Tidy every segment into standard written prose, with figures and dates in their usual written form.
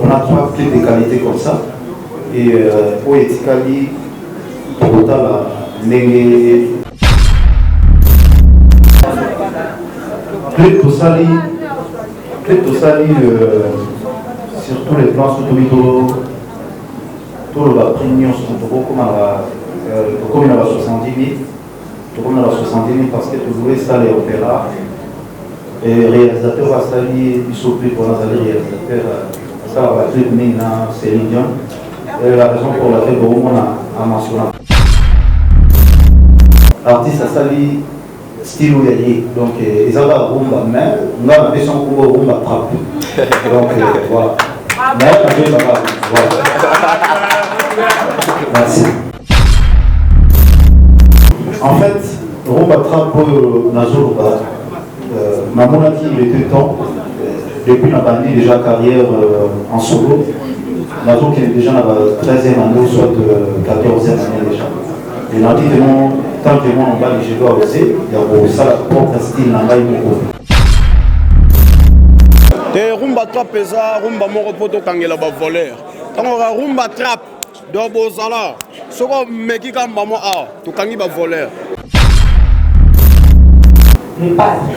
on a 3 clés de qualité comme ça. Et pour Etikali, total, les clés de Tosali, sur tous les plans, surtout tout le premium, comme il y a 70 000, comme il y a 70 000 parce que tu voulais ça les opéras. Et réalisateur va salir, il s'occupe pour les réalisateurs, ça va être maintenant Céline Dion. Et la raison pour laquelle on a mentionné. Artiste a sali style où il y a donc ils ont la rumba, mais on a la version rumba trap. Donc voilà. Mais voilà. Merci. En fait, rumba trap pour Nazoluba. Maman a dit il était temps, depuis la bandit déjà carrière en solo, Nazo qui est déjà dans la 13e année, soit 14e année déjà. Et là, tant que moi on va je dois aussi, il y a ça propre style dans l'aïmoko. Te rumba trap eza rumba moko poto kangela ba voleur. Tango rumba trap do bozala. Soko meki kamba mo a to kangi ba voleur. Le padre.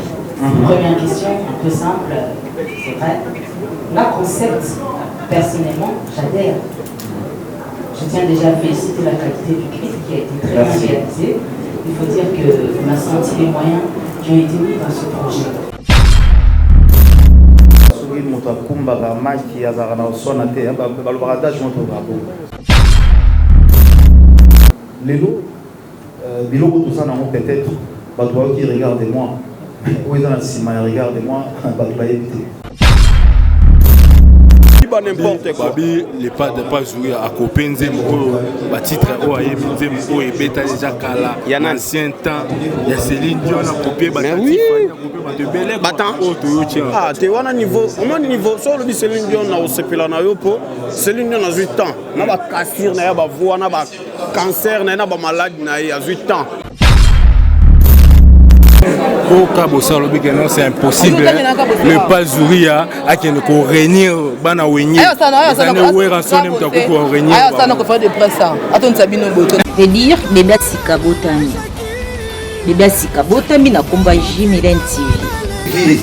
Première question, un peu simple, c'est vrai. La concept, personnellement, j'adhère. Je tiens déjà à féliciter la qualité du clip qui a été très bien réalisé. Il faut dire qu'on a senti les moyens qui ont été mis dans ce projet. Peut-être, qui regardez-moi. Où est dans la cima, regardez-moi, éviter. N'importe quoi. Babi, les pas de pas jouer à Copenze, le titre au et bêta déjà Kala. Il y a un ancien temps, il y a Céline Dion a copié. Mais oui, ah, tu vois un niveau, sur le Céline Dion a aussi pris la nayopo. Céline Dion a 8 ans. N'a pas cassir, n'a pas voix, n'a pas cancer, n'a pas malade, n'a pas 8 ans. Au Cabo Salobikeno, c'est impossible. Le Palzouria a qui nous réunit bana wenye. De dire bébé Sikabotami. Bébé Sikabotami na combat Jimilen TV.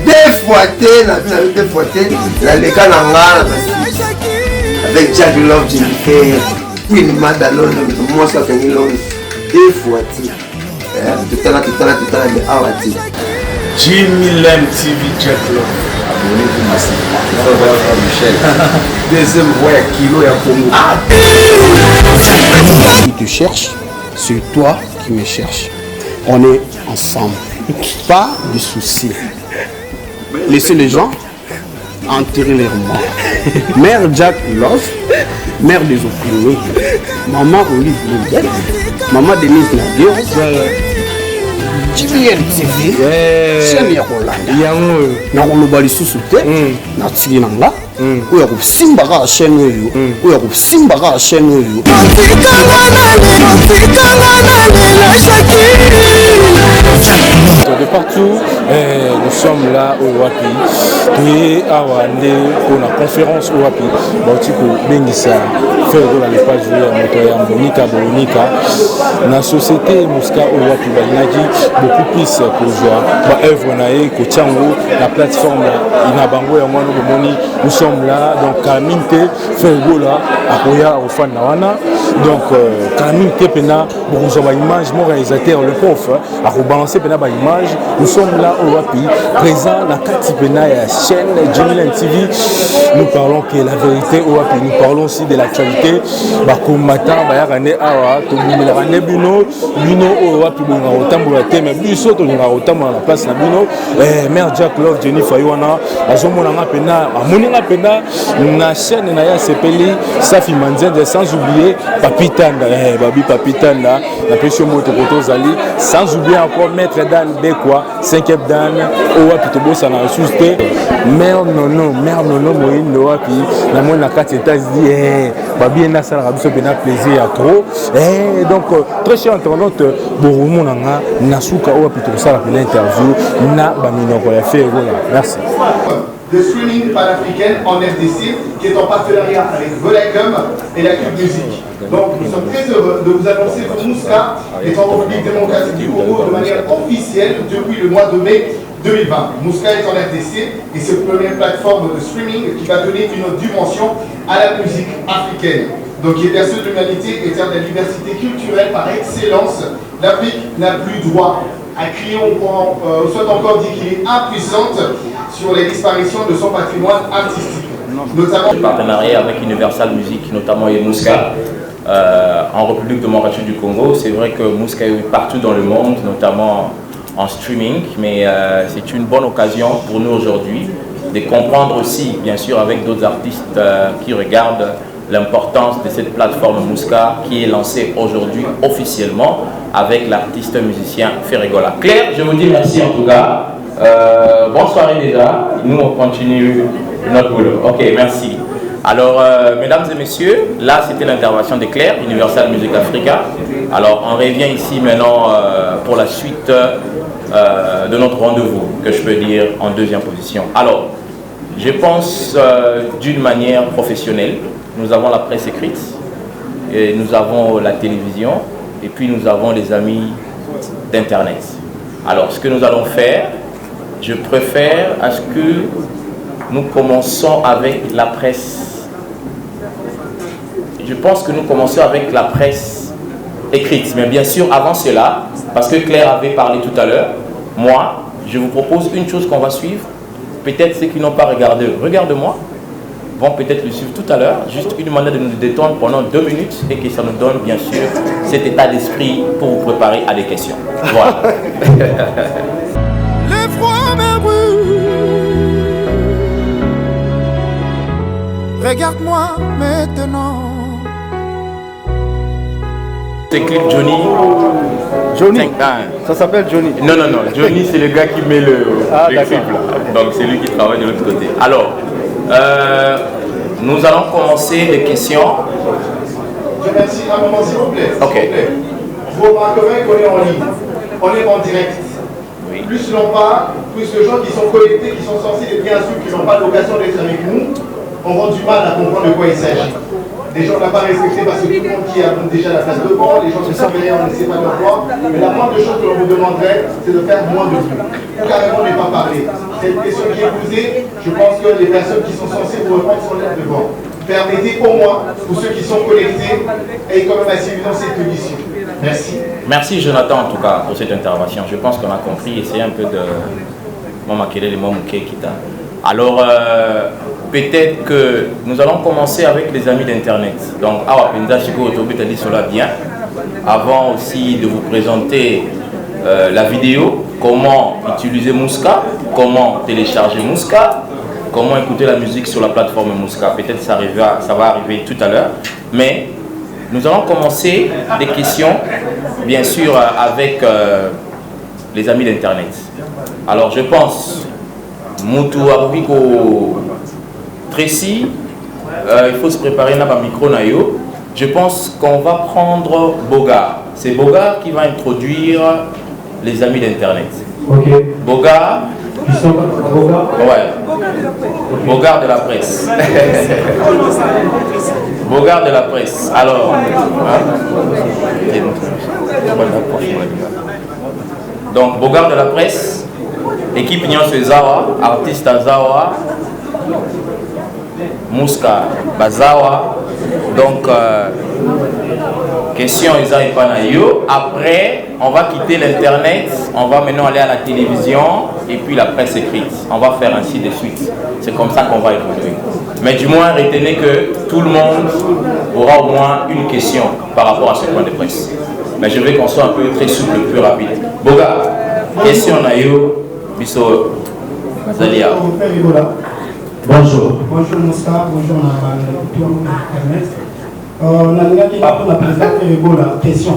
Deux fois la léka nangana avec Jack Love Jennifer, Queen Madalone, moi ça fait Lone. Deux fois tout à l'heure de Awati. Jimilen TV Jack Love. Abonnez-vous massivement. Michel. Deuxième voix kilo ya Congo. Qui te cherche, c'est toi qui me cherches. On est ensemble. Pas de soucis. Laissez les gens enterrer leurs morts. Mère Jack Love, mère des opprimés. Maman Olive Lindel, maman Denise Nadio. Jimilen TV, chaîne ya Rolanda. Na kolobali susu te, na tsinanga. Oya kusimbaka chaîne oyo, oya kusimbaka chaîne oyo. De partout, nous sommes là au Wapi. Et à Wande pour la conférence au Wapi. Bautiko Bengissa, faire de la page de Motoya Monika Bonika. La société Mouska au Wapi Balinagi, beaucoup plus que joie. Œuvre Nae, Kochango, la plateforme Inabango et Mono Moni. Nous sommes là, donc Kaminte, Fergola, Akoya, Ofan Nawana. Donc Kaminte Pena, pour nous avoir image, mon réalisateur, le prof, à rebalancer Pena image. Nous sommes là au Wapi, présent la Katipena et la chaîne Jimilen TV. Nous parlons que la vérité au Wapi, nous parlons aussi de l'actualité. Bakomata, Bayarane Awa, Tobumirane Bino, Bino au Wapi, Bongarotambo la thème, Biso, Tobunarotambo à la place na Bino, Mère Jack Love, Jenny Fayouana, Azomonanga Pena, Amoninga Pena, na chaîne Naya Sepeli, Safi Manzende, sans oublier Papitanda, Babi Papitanda, la pression Moto Zali, sans oublier encore Maître Dan Bekwa, 5e Dan, au Wapi Tobosa na ressource. Mère Nono, Moïne, le Wapi, la moine la 4 étages dit, Babi Ena Salarabiso Bena plaisir à trop. Et donc, très cher internaute, Bourumon Nanga, Nasuka, au Wapi Tobosa la l'interview, na Baminoko, ya fait, voilà. Merci. de streaming panafricaine en RDC qui est en partenariat avec Volacom et la Cube Musique. Donc nous sommes très heureux de vous annoncer que Mouska est en République démocratique du Congo de manière officielle depuis le mois de mai 2020. Mouska est en RDC et c'est la première plateforme de streaming qui va donner une autre dimension à la musique africaine. Donc qui est berceuse de l'humanité et terre de la diversité culturelle par excellence. L'Afrique n'a plus droit à crier soit encore dit qu'il est impuissante sur les disparitions de son patrimoine artistique. Notamment partenariat avec Universal Music, notamment et Mouska en République démocratique du Congo. C'est vrai que Mouska est partout dans le monde, notamment en streaming, mais c'est une bonne occasion pour nous aujourd'hui de comprendre aussi, bien sûr, avec d'autres artistes qui regardent l'importance de cette plateforme Mouska qui est lancée aujourd'hui officiellement avec l'artiste musicien Ferregola. Claire, je vous dis merci en tout cas. Bonne soirée déjà. Nous, on continue notre boulot. Ok, merci. Alors, mesdames et messieurs, là, c'était l'intervention de Claire, Universal Music Africa. Alors, on revient ici maintenant pour la suite de notre rendez-vous, que je peux dire en deuxième position. Alors, je pense d'une manière professionnelle. Nous avons la presse écrite, et nous avons la télévision, et puis nous avons les amis d'Internet. Alors, ce que nous allons faire, je préfère à ce que nous commençons avec la presse. Je pense que nous commençons avec la presse écrite. Mais bien sûr, avant cela, parce que Claire avait parlé tout à l'heure, moi, je vous propose une chose qu'on va suivre. Peut-être ceux qui n'ont pas regardé, regarde-moi, vont peut-être le suivre tout à l'heure. Juste une manière de nous détendre pendant 2 minutes et que ça nous donne, bien sûr, cet état d'esprit pour vous préparer à des questions. Voilà. Le froid me brûle. Regarde-moi maintenant. C'est clip Johnny. Johnny. Ça s'appelle Johnny. Non, non, non. Johnny, c'est le gars qui met le clip là. Donc c'est lui qui travaille de l'autre côté. Alors, nous allons commencer les questions. Je remercie un moment s'il vous plaît. Ok. Vous remarquerez qu'on est en ligne. On est en direct. Oui. Plus l'on parle, plus les gens qui sont connectés, qui sont censés être bien sûr, qui n'ont pas l'occasion d'être avec nous, auront du mal à comprendre de quoi il s'agit. Les gens n'ont pas respecté parce que tout le monde qui a déjà la place devant, les gens qui sont venus, on ne sait pas leur quoi. Mais la moindre chose que l'on vous demanderait, c'est de faire moins de bruit. Ou carrément ne pas parler. C'est une question qui est posée. Je pense que les personnes qui sont censées vous répondre sont là devant. Permettez au moins, pour ceux qui sont connectés, et quand même assez dans cette condition. Merci. Merci Jonathan en tout cas pour cette intervention. Je pense qu'on a compris. Essayez un peu de m'aqueler les mots Kita. Alors, peut-être que nous allons commencer avec les amis d'Internet. Donc, Awa Penza Chico Otobi t'a dit cela bien. Avant aussi de vous présenter la vidéo, comment utiliser Mouska, comment télécharger Mouska, comment écouter la musique sur la plateforme Mouska. Peut-être ça va arriver tout à l'heure. Mais nous allons commencer des questions, bien sûr, avec les amis d'Internet. Alors, je pense, Moutou Abiko Tracy, il faut se préparer là par micro nayo. Je pense qu'on va prendre Bogard. C'est Bogard qui va introduire les amis d'Internet. Ok. Bogard. Bogard. Ouais. Bogard de la presse. Bogard de la presse. Alors. Donc, Bogard de la presse. Équipe Nyon Zawa, artiste à Zawa. Mouska Bazawa. Donc, question Isa et Panayo. Après, on va quitter l'internet, on va maintenant aller à la télévision et puis la presse écrite. On va faire ainsi de suite. C'est comme ça qu'on va évoluer. Mais du moins, retenez que tout le monde aura au moins une question par rapport à ce point de presse. Mais je veux qu'on soit un peu très souple, plus rapide. Boga, question Nayo, Bisso Zalia. Bonjour. Bonjour Moussa, bonjour Internet. La présidente Ferregola, question.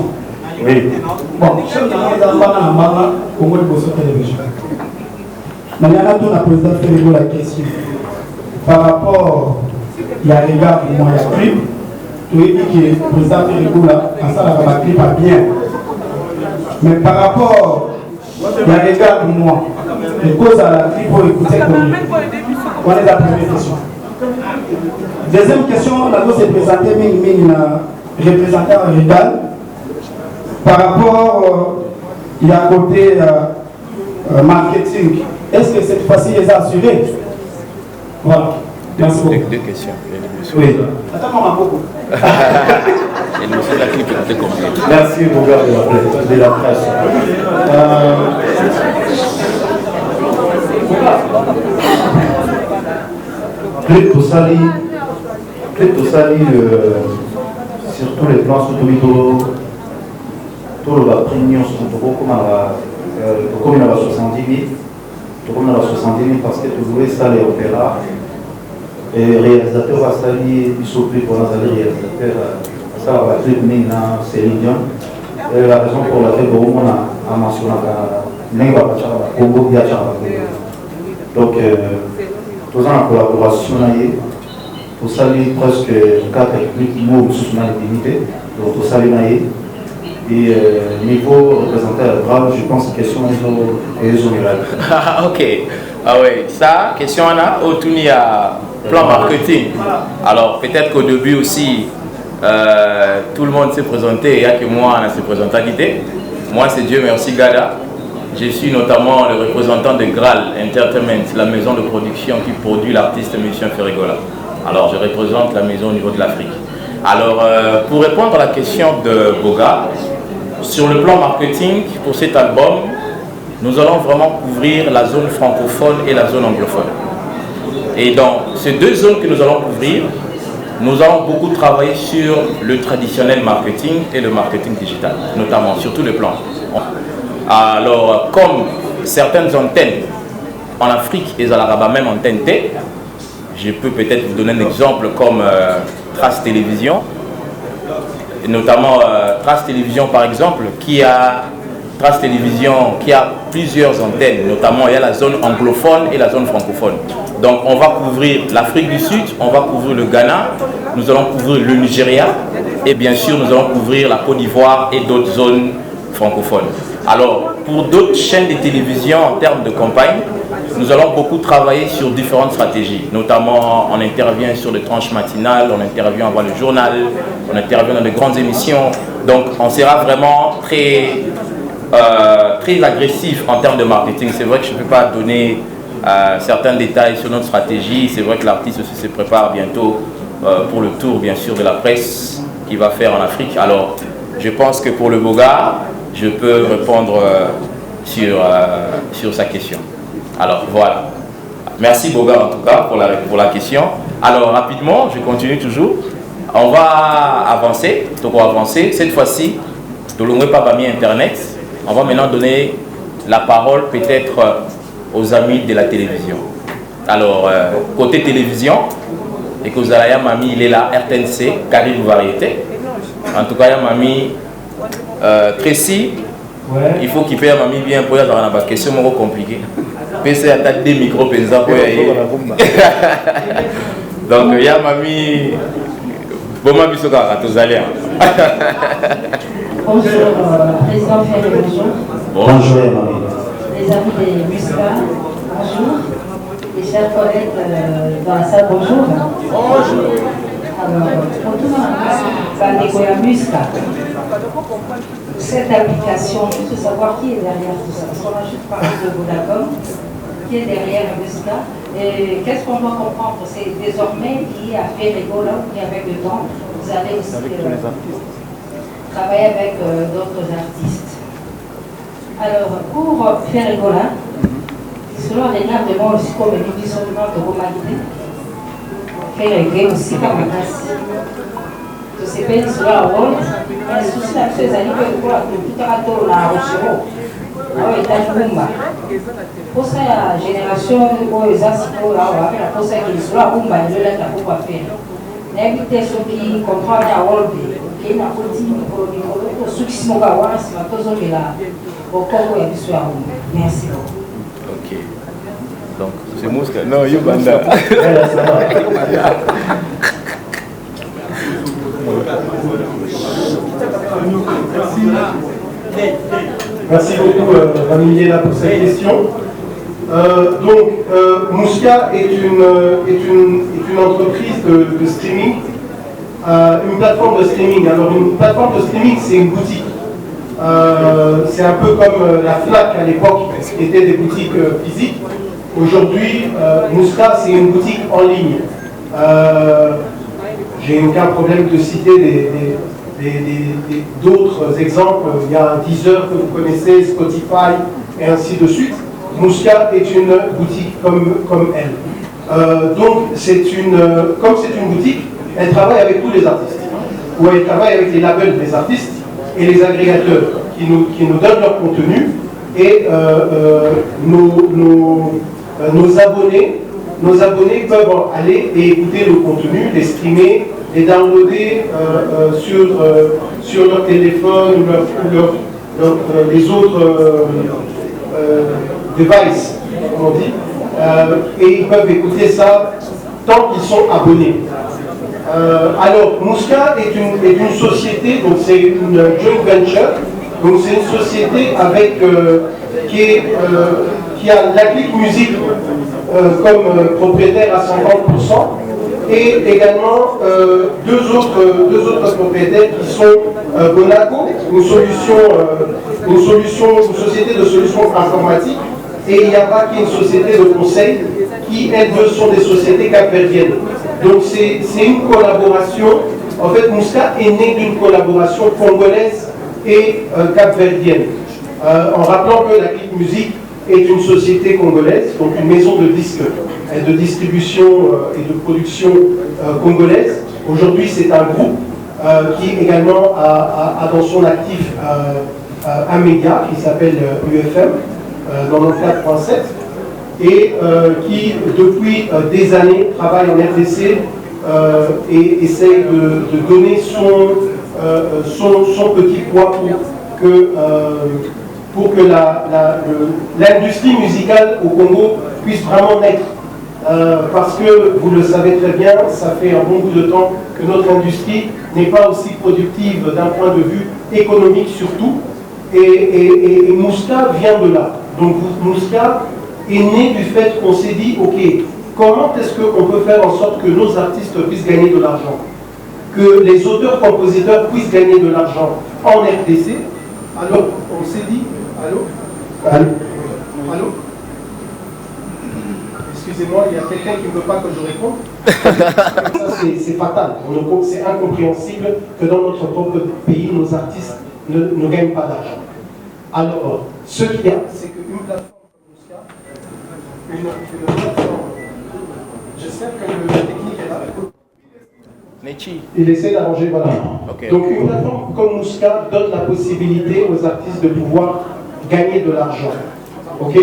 Oui. Bon, je suis dans la Congo de Bosso Télévision. La présidente Ferregola, question. Par rapport, il y a les gars, il y a clip. Tu as dit que le président Ferregola, en ça, la clip a bien. Mais par rapport, il y a les gars, moi, les causes à la clip pour écouter comme On est la première question. Deuxième question, la dose est présentée, représentant Régal. Par rapport il y a un côté marketing, est-ce que cette fois-ci les a assurés? Voilà. Merci beaucoup. Deux questions. Oui. Attends, beaucoup. Et nous sommes la clip de complet. Merci Robert de la presse. Clip Tosali, sur tous les plans, surtout tout le premium, comme il y a 70 000, parce que tu voulais ça les opéras. Et réalisateur va salir, il s'occupe pour les réalisateurs, ça va être maintenant Céline Dion. Et la raison pour laquelle on a mentionné que Congo via donc, tous en collaboration, pour saluer presque 4 mots sous ma limité, donc pour saluer. Et niveau représentateur, je pense que question est générale. Ok. Ah ouais, ça, question Anna, autour à plan marketing. Alors peut-être qu'au début aussi, tout le monde s'est présenté, il n'y a que moi qui s'est présenté. Moi c'est Dieu merci Gada. Je suis notamment le représentant de Graal Entertainment, la maison de production qui produit l'artiste Mission Ferregola. Alors je représente la maison au niveau de l'Afrique. Alors pour répondre à la question de Boga, sur le plan marketing pour cet album, nous allons vraiment couvrir la zone francophone et la zone anglophone. Et dans ces deux zones que nous allons couvrir, nous allons beaucoup travailler sur le traditionnel marketing et le marketing digital, notamment sur tous les plans. Alors, comme certaines antennes en Afrique et à l'Arabe, même antenne T, je peux peut-être vous donner un exemple comme Trace Télévision, et notamment Trace Télévision par exemple, qui a plusieurs antennes, notamment il y a la zone anglophone et la zone francophone. Donc on va couvrir l'Afrique du Sud, on va couvrir le Ghana, nous allons couvrir le Nigeria et bien sûr nous allons couvrir la Côte d'Ivoire et d'autres zones francophones. Alors pour d'autres chaînes de télévision en termes de campagne, nous allons beaucoup travailler sur différentes stratégies. Notamment on intervient sur les tranches matinales, on intervient avant le journal, on intervient dans de grandes émissions. Donc on sera vraiment très agressif en termes de marketing. C'est vrai que je ne peux pas donner certains détails sur notre stratégie. C'est vrai que l'artiste aussi se prépare bientôt pour le tour, bien sûr, de la presse qu'il va faire en Afrique. Alors, je pense que pour le Boga, je peux répondre sur sa question. Alors, voilà. Merci Boga en tout cas pour la question. Alors, rapidement, je continue toujours. On va avancer. Donc, on va avancer. Cette fois-ci, de l'onglet Pabami Internet. On va maintenant donner la parole peut-être aux amis de la télévision. Alors, côté télévision, et que Zalaya Mami, il est là, RTNC, Carré Variété. En tout cas, il y a Mami Tracy. Ouais. Il faut qu'il paye Mami bien pour y avoir une question compliquée. PC attaque des micros pensa pour y aller. Donc, il y a Mami. Bon, Mami Soka, tous allez. Bonjour, Président Ferré, bonjour. Bonjour, les amis des Musca, bonjour. Les chers collègues dans la salle, bonjour. Bonjour. Alors, pour tout le monde, Bandégoya Musca. Cette application, juste savoir qui est derrière tout ça. Parce qu'on a juste parlé de Vodacom, qui est derrière Musca. Et qu'est-ce qu'on doit comprendre? C'est désormais lié à Ferregola, qui avec le temps, vous allez aussi travailler avec d'autres artistes. Alors, pour Ferregola, cela regarde de moi aussi comme une émission de Romagné. Ferregola aussi comme un assis. Je sais pas si cela a rôle, mais le souci là, c'est que pour la tout à l'heure, la Rochero, alors il y a Bumba. Pour ça, la génération, les anciens, là, on va faire pour ça qu'il soit Bumba, il est là pour faire. N'invitez ceux qui comprennent la rôle. Ok. Merci. Ok. Donc, c'est Mouska. Non, Yubanda. Merci beaucoup, Ramiliela, pour cette question. Mouska est une entreprise de streaming, une plateforme de streaming. Alors une plateforme de streaming, c'est une boutique. C'est un peu comme la FNAC à l'époque, qui était des boutiques physiques. Aujourd'hui, Mouska, c'est une boutique en ligne. J'ai aucun problème de citer d'autres exemples. Il y a Deezer que vous connaissez, Spotify, et ainsi de suite. Mouska est une boutique comme elle. Donc, comme c'est une boutique, elle travaille avec tous les artistes. Ou elle travaille avec les labels des artistes et les agrégateurs qui nous donnent leur contenu. Et nos abonnés peuvent aller et écouter le contenu, les streamer, les downloader sur leur téléphone ou les autres devices, comme on dit, et ils peuvent écouter ça tant qu'ils sont abonnés. Alors, Mouska est une société, donc c'est une joint venture, donc c'est une société avec qui a la Click Music comme propriétaire à 50%, et également deux autres propriétaires qui sont Bonaco, une société de solutions informatiques, et Yaba, qui est une société de conseil, qui elles deux sont des sociétés capverdiennes. Donc c'est une collaboration. En fait, Mouska est né d'une collaboration congolaise et capverdienne. En rappelant que la Click Music est une société congolaise, donc une maison de disques et de distribution et de production congolaise. Aujourd'hui, c'est un groupe qui également a dans son actif un média qui s'appelle UFM 94.7 et qui, depuis des années, travaille en RDC et essaye de donner son petit poids pour que l'industrie musicale au Congo puisse vraiment naître. Parce que, vous le savez très bien, ça fait un bon bout de temps que notre industrie n'est pas aussi productive d'un point de vue économique surtout. Et Mouska vient de là. Donc Mouska est né du fait qu'on s'est dit, ok, comment est-ce qu'on peut faire en sorte que nos artistes puissent gagner de l'argent, que les auteurs-compositeurs puissent gagner de l'argent en RDC. Alors on s'est dit, allô. Excusez-moi, il y a quelqu'un qui ne veut pas que je réponde. Ça, c'est fatal. C'est incompréhensible que dans notre propre pays, nos artistes ne gagnent pas d'argent. Alors, ce qu'il y a, c'est qu'une plateforme comme Mouska, une plateforme, j'espère que la technique est là. Il essaie d'arranger, voilà. Okay. Donc, une plateforme comme Mouska donne la possibilité aux artistes de pouvoir gagner de l'argent. Ok?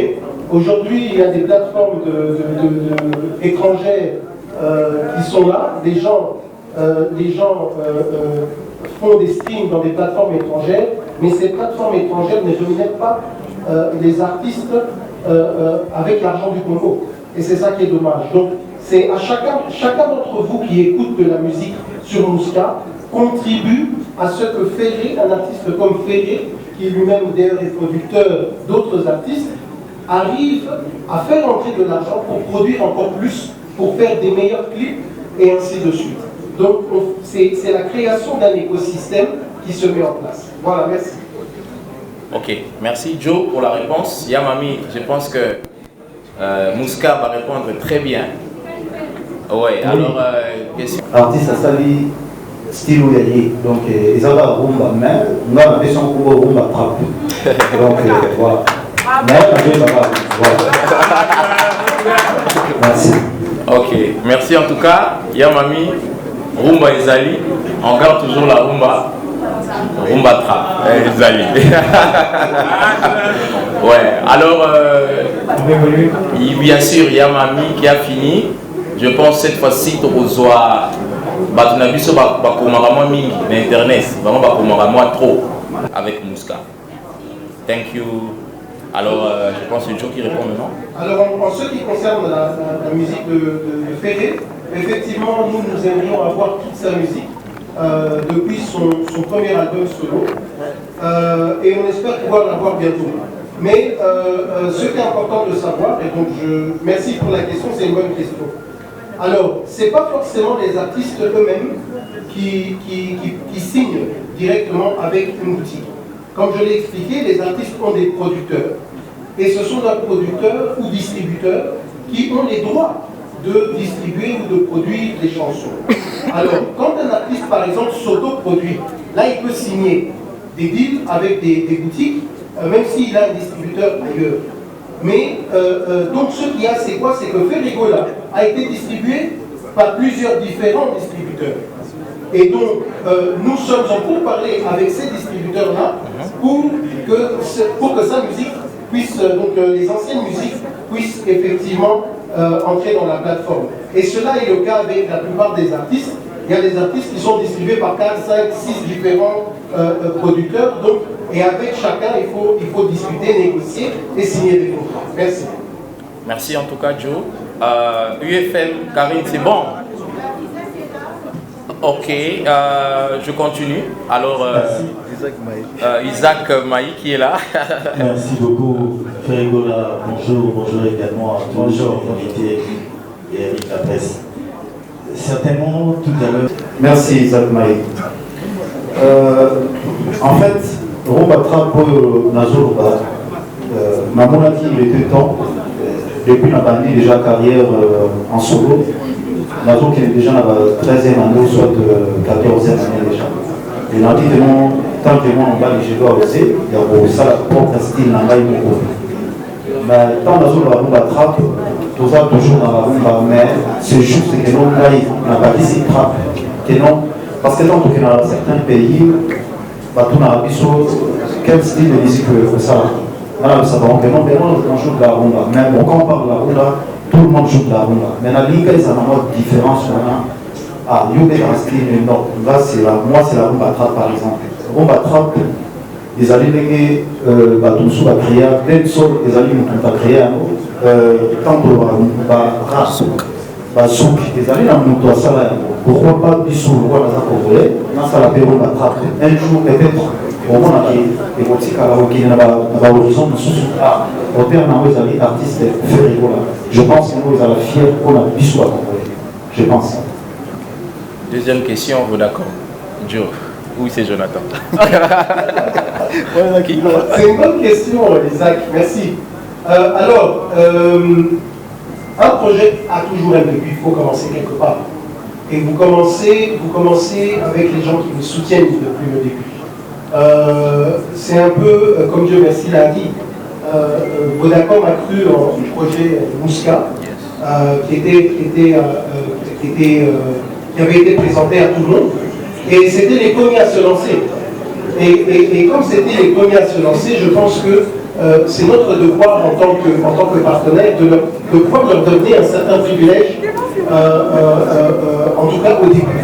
Aujourd'hui, il y a des plateformes étrangères qui sont là. Les gens font des streams dans des plateformes étrangères, mais ces plateformes étrangères ne rémunèrent pas les artistes avec l'argent du Congo. Et c'est ça qui est dommage. Donc, c'est à chacun d'entre vous qui écoute de la musique sur Mouska, contribue à ce que Ferré, un artiste comme Ferré, qui lui-même d'ailleurs est producteur d'autres artistes, arrive à faire entrer de l'argent pour produire encore plus, pour faire des meilleurs clips et ainsi de suite. Donc c'est la création d'un écosystème qui se met en place. Voilà, merci. Ok, merci Joe pour la réponse. Yamami, je pense que Mouska va répondre très bien. Ouais, alors question. Artiste à Sali, style Ouyali, donc ils ont la rumba, mais nous avons fait son cours rumba trap. Donc voilà. Merci. Ok, merci en tout cas. Yamami, Rumba Ezali, on garde toujours la rumba. Rumba trap, Ezali. Ouais, alors, bien sûr, Yamami qui a fini. Je pense cette fois-ci, tu reçois. Batunabiso bakomara mingi na internet, vraiment bakomara trop avec Mouska. Thank you. Alors, je pense que c'est Joe qui répond maintenant. Alors, en ce qui concerne la musique de Ferré, effectivement, nous aimerions avoir toute sa musique depuis son premier album solo. Et on espère pouvoir l'avoir bientôt. Mais ce qui est important de savoir, et donc merci pour la question, c'est une bonne question. Alors, ce n'est pas forcément les artistes eux-mêmes qui signent directement avec une boutique. Comme je l'ai expliqué, les artistes ont des producteurs. Et ce sont leurs producteurs ou distributeurs qui ont les droits de distribuer ou de produire des chansons. Alors, quand un artiste, par exemple, s'auto-produit, là, il peut signer des deals avec des boutiques, même s'il a un distributeur ailleurs. Mais, donc, ce qu'il y a, c'est quoi? C'est que Ferregola a été distribué par plusieurs différents distributeurs. Et donc, nous sommes en pourparlers avec ces distributeurs-là pour que sa musique puisse, donc les anciennes musiques puissent effectivement entrer dans la plateforme. Et cela est le cas avec la plupart des artistes. Il y a des artistes qui sont distribués par 4, 5, 6 différents producteurs. Donc, et avec chacun, il faut discuter, négocier et signer des contrats. Merci. Merci en tout cas, Joe. UFM, Karine, c'est bon? Ok, je continue. Alors, Isaac Maï qui est là. Merci beaucoup, Ferregola. Bonjour également à tous les invités et avec la presse. Certainement, tout à l'heure. Merci, Isaac Maï. En fait, Robatra pour Nazouba, Mamona qui il était temps, depuis la bandit déjà carrière en solo. Nazo qui est déjà dans la 13e année, soit 14e année déjà. Et nous avons tant que moi on va les jouer aussi, il y a ça la propre style dans l'aïe beaucoup. Mais tant Nazo la rumba trappe, tout ça toujours dans la rumba, mais c'est juste que nous n'a pas dit si trappe, que non, parce que tant que dans certains pays, tout n'a quel style de musique que ça. Là, ça va en non, mais on joue de la rumba. Mais bon, quand on parle de la rumba, tout le monde joue de la rumba. Mais la ligue, ça a une différence. Ah, Youbé dans le style, non. Là, moi, c'est la rumba trap, par exemple. Rumba trap, les alliés, Batumsou va créer, Benso, les alliés, on va créer, tantôt, Rasouk, Basouk, les alliés, on va ça, pourquoi pas Bissou, le roi Nazar Congolais, dans ça, la rumba trap. Un jour, peut-être, au moment où les boutiques à l'horizon, au terme, nous avons artistes Ferregola. Je pense que nous avons fiers qu'on a Bissou à Congolais. Je pense. Deuxième question, vous d'accord? Joe. Oui, c'est Jonathan. C'est une bonne question, Isaac. Merci. Alors, un projet a toujours un début. Il faut commencer quelque part. Et vous commencez avec les gens qui vous soutiennent depuis le début. C'est un peu, comme Dieu merci l'a dit, Vodacom a cru en du projet Mouska, qui avait été présenté à tout le monde. Et c'était les premiers à se lancer. Et comme c'était les premiers à se lancer, je pense que c'est notre devoir en tant que partenaire de pouvoir leur donner un certain privilège, en tout cas au début.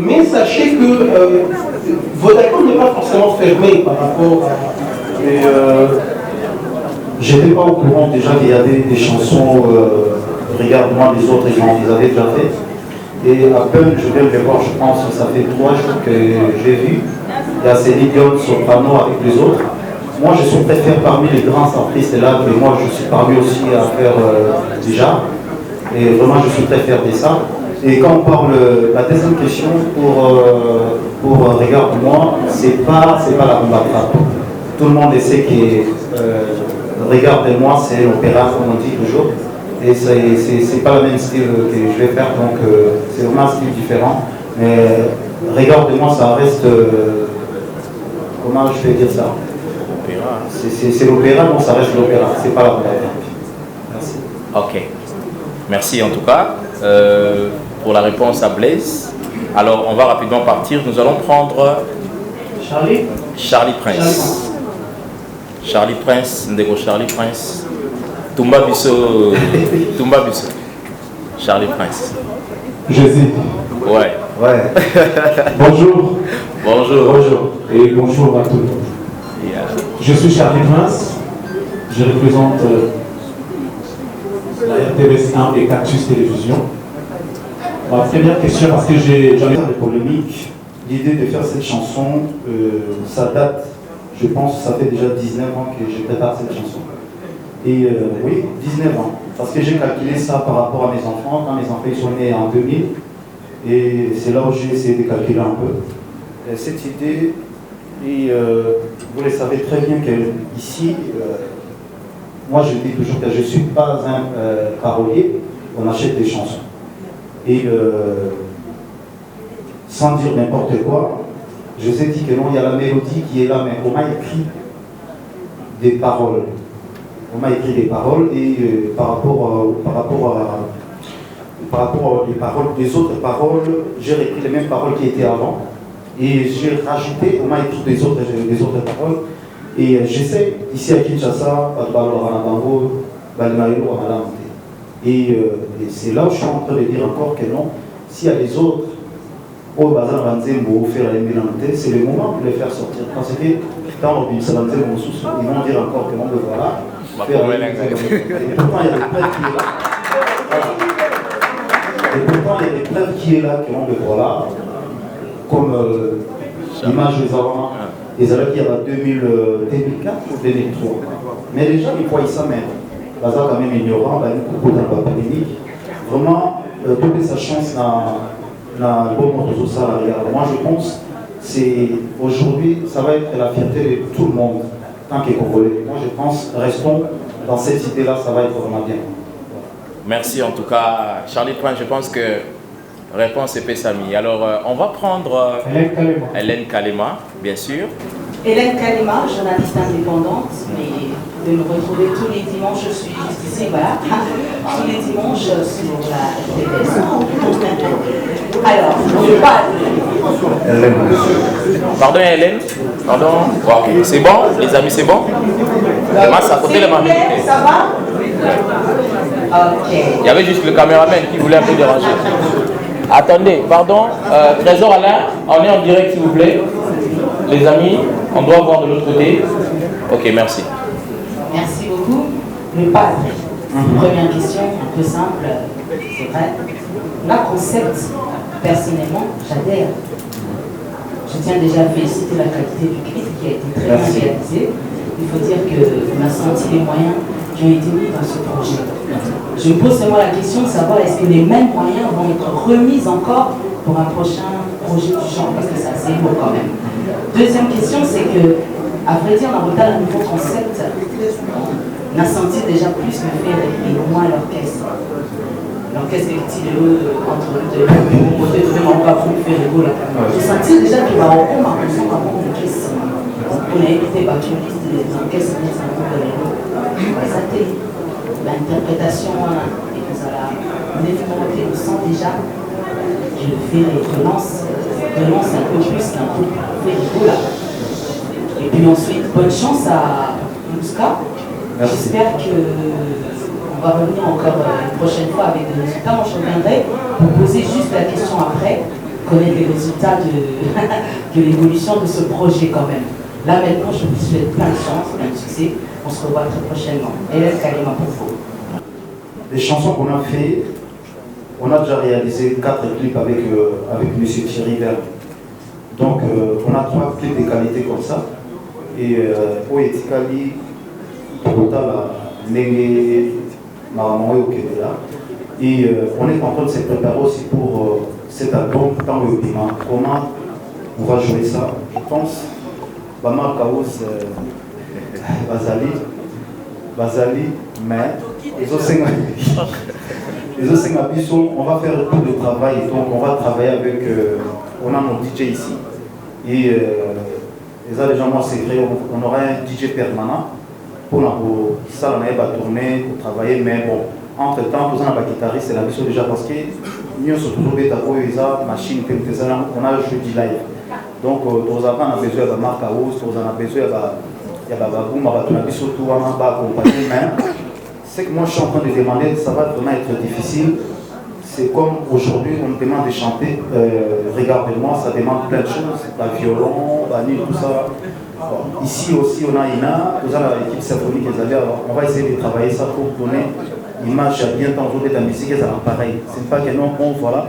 Mais sachez que Vodacom n'est pas forcément fermé par rapport à... Je n'étais pas au courant déjà qu'il y avait des chansons, regarde-moi les autres, ils avaient déjà fait. Et à peine je viens de les voir, je pense que ça fait 3 jours que j'ai vu. Il y a Céline Dion, Soprano avec les autres. Moi je suis peut-être parmi les grands artistes là, mais moi je suis parmi aussi à faire déjà. Et vraiment je suis très fier de ça. Et quand on parle, la deuxième question pour Regarde-moi, c'est pas la rumba trap. Tout le monde sait que Regarde-moi, c'est l'opéra comme on dit toujours. Et c'est pas le même style que je vais faire, donc c'est vraiment un style différent. Mais Regarde-moi, ça reste... comment je vais dire ça? C'est l'opéra, non, ça reste l'opéra, c'est pas la rumba. Merci. Ok. Merci en tout cas pour la réponse à Blaise. Alors on va rapidement partir. Nous allons prendre Charlie Prince. Charlie Prince, Ndeko Charlie Prince. Tumba Bisso. Charlie Prince. Jésus. Ouais. Bonjour. Bonjour. Et bonjour à tout le monde. Je suis Charlie Prince. Je représente la RTBS 1 et Cactus Télévision. Ma première question, parce que j'en ai des polémiques. L'idée de faire cette chanson, ça date Je pense que ça fait déjà 19 ans que je prépare cette chanson. Et oui, 19 ans. Parce que j'ai calculé ça par rapport à mes enfants. Quand mes enfants ils sont nés en 2000. Et c'est là où j'ai essayé de calculer un peu. Cette idée, et vous le savez très bien qu'ici, moi je dis toujours que je ne suis pas un parolier, on achète des chansons. Et sans dire n'importe quoi, je vous ai dit que non, il y a la mélodie qui est là, mais on m'a écrit des paroles. On m'a écrit des paroles et par rapport aux paroles, des autres paroles, j'ai écrit les mêmes paroles qui étaient avant. Et j'ai rajouté, on m'a écrit des autres paroles. Et j'essaie, ici à Kinshasa, et c'est là où je suis en train de dire encore que non, s'il y a les autres, c'est le moment de les faire sortir. Parce que quand on dit ça, ils vont dire encore que non, voilà. Et pourtant, il y a des preuves qui est là. Et pourtant, il y a des preuves qui est là, que non, voilà. Comme l'image des enfants, les élèves qui y a 2004 ou 2003. Mais les gens, ils voient ça même. Bazar quand même ignorant, beaucoup dans la polémique. Vraiment, toute sa chance dans le bon monde de ça. Moi, je pense que aujourd'hui, ça va être la fierté de tout le monde, tant que Congolais. Moi, je pense, restons dans cette idée-là, ça va être vraiment bien. Merci en tout cas, Charlie Point. Je pense que réponse est Pessami. Alors, on va prendre Hélène Kalema, bien sûr. Hélène Kalema, journaliste indépendante, mais de me retrouver tous les dimanches, je suis juste ici, voilà, tous les dimanches sur la TVS. Alors, je parle. Pardon Hélène, pardon. Ok, c'est bon, les amis, c'est bon. À côté de ma militaire. Ça va? Ok. Il y avait juste le caméraman qui voulait un peu déranger. Attendez, pardon, Trésor Alain, on est en direct s'il vous plaît. Les amis, on doit voir de l'autre côté. Ok, merci. Merci beaucoup. Le padre. Première question, un peu simple, c'est vrai. La concept, personnellement, j'adhère. Je tiens déjà à féliciter la qualité du clip qui a été très bien réalisé. Il faut dire qu'on a senti les moyens qui ont été mis dans ce projet. Je me pose seulement la question de savoir est-ce que les mêmes moyens vont être remis encore pour un prochain projet du genre, parce que c'est assez lourd quand même. Deuxième question, c'est que, à vrai dire, dans un nouveau concept, on a senti déjà plus le faire et moins l'orchestre. L'orchestre est entre deux côtés de même en bas pour faire le là. J'ai senti déjà qu'il va avoir un orchestre. On a évité battu une liste des orchestres, mais c'est un peu de l'égo. L'interprétation, et nous allons définitivement on sent déjà que le fait relance un peu plus qu'un peu fait là. Et puis ensuite, bonne chance à Mouska. J'espère qu'on va revenir encore une prochaine fois avec des résultats. Moi, je reviendrai pour poser juste la question après, connaître les résultats de l'évolution de ce projet quand même. Là maintenant, je vous souhaite plein de chance, plein de succès. On se revoit très prochainement. Hélène Kalema pour vous. Les chansons qu'on a fait, on a déjà réalisé 4 clips avec M. Thierry Vert. Donc on a 3 clips de qualité comme ça. Et Oetikali, Tokotala, Nenge, Maramoe au Kébéla. Et on est en train de se préparer aussi pour cet album, Tant le Piment. Comment on va jouer ça? Je pense, Bama Kaos, Bazali, mais les autres on va faire tout le travail, donc on va travailler avec, on a nos DJ ici, et les gens, moi c'est vrai, on aura un DJ permanent pour ça, on va tourner, pour travailler, mais bon, entre temps, nous avons un guitariste, c'est la mission déjà parce que nous sommes toujours des machines, on a le jeu du live, donc on a besoin de marque à hausse, on a besoin de surtout c'est que moi je suis en train de demander, ça va vraiment être difficile. C'est comme aujourd'hui on me demande de chanter, regardez-moi, ça demande plein de choses, le violon, tout ça. Bon, ici aussi on a Ina, nous avons l'équipe symphonique, on va essayer de travailler ça pour donner l'image bien tant de la musique, ça va pareil. C'est pas que non, bon voilà.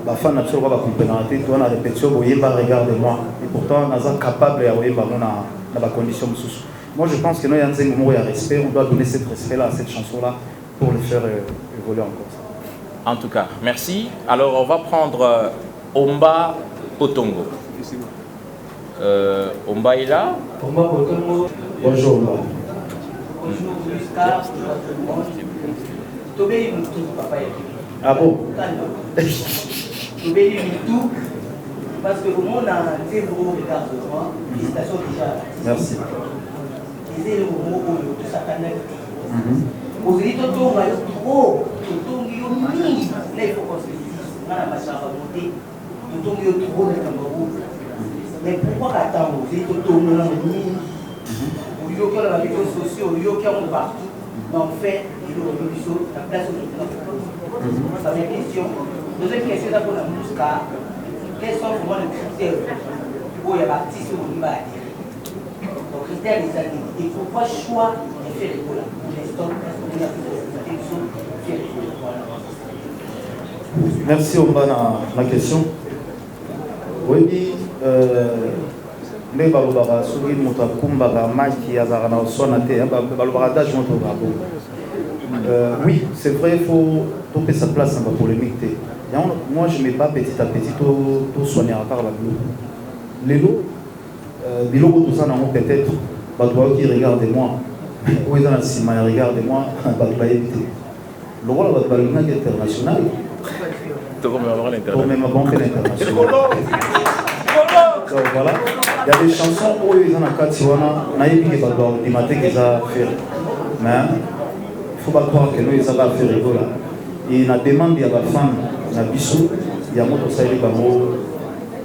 bafan na biso lokola bakomprendra te to wana répétition boyemba regarde-moi et pourtant naza capable ya koyemba ngo na bacondition mosusu. Moi je pense que nous y a un moment de respect, on doit donner ce respect là à cette chanson là pour le faire évoluer encore. En tout cas, merci. Alors on va prendre Omba Potongo. Omba est là. Omba Potongo. Bonjour Omba. Bonjour Musca. Tobé Moutou, papa. Ah bon? Tobé Moutou, parce que au monde a un zéro regard de moi, félicitations déjà. Merci. Les zéro mots, tout ça canal. Aux élites, trop, là il faut qu'on se dise, on a la machine à remonter, tout le monde trop dans le Cameroun. Mais pourquoi attendre aux élites, tout le monde au lieu qu'il y a la vidéo sociale, au lieu qu'il y a partout, mais en fait, il y a la place où nous sommes. Ça fait question. Deuxième question, d'abord la Musca. Quels sont vraiment les critères où il y a l'artiste au niveau à dire? Les critères des années. Et pourquoi choix de faire les colas pour les stocks? Parce qu'on a fait des choses, faire les colas. Merci Omba na question. Oui, mais balobara soki moto akumbaka maki azalaka na oswana te balobaka dage moto bravo. Oui, c'est vrai, il faut toper sa place dans la polémique. Moi, je ne mets pas petit à petit tout soigner à part la boulot. Les lots, tout ça, peut-être, qui regardez-moi. Oui, dans la cinéma, regardez-moi, le rôle de la Banque internationale. Même la Banque internationale. Donc voilà, il y a des chansons où ils ont un cas de Siwana, naïf qui va voir des matins qu'ils ont fait. Mais il ne faut pas croire que nous, ils ont fait rigoler. Et la demande, il y a la femme, la bissou, il y a un autre série de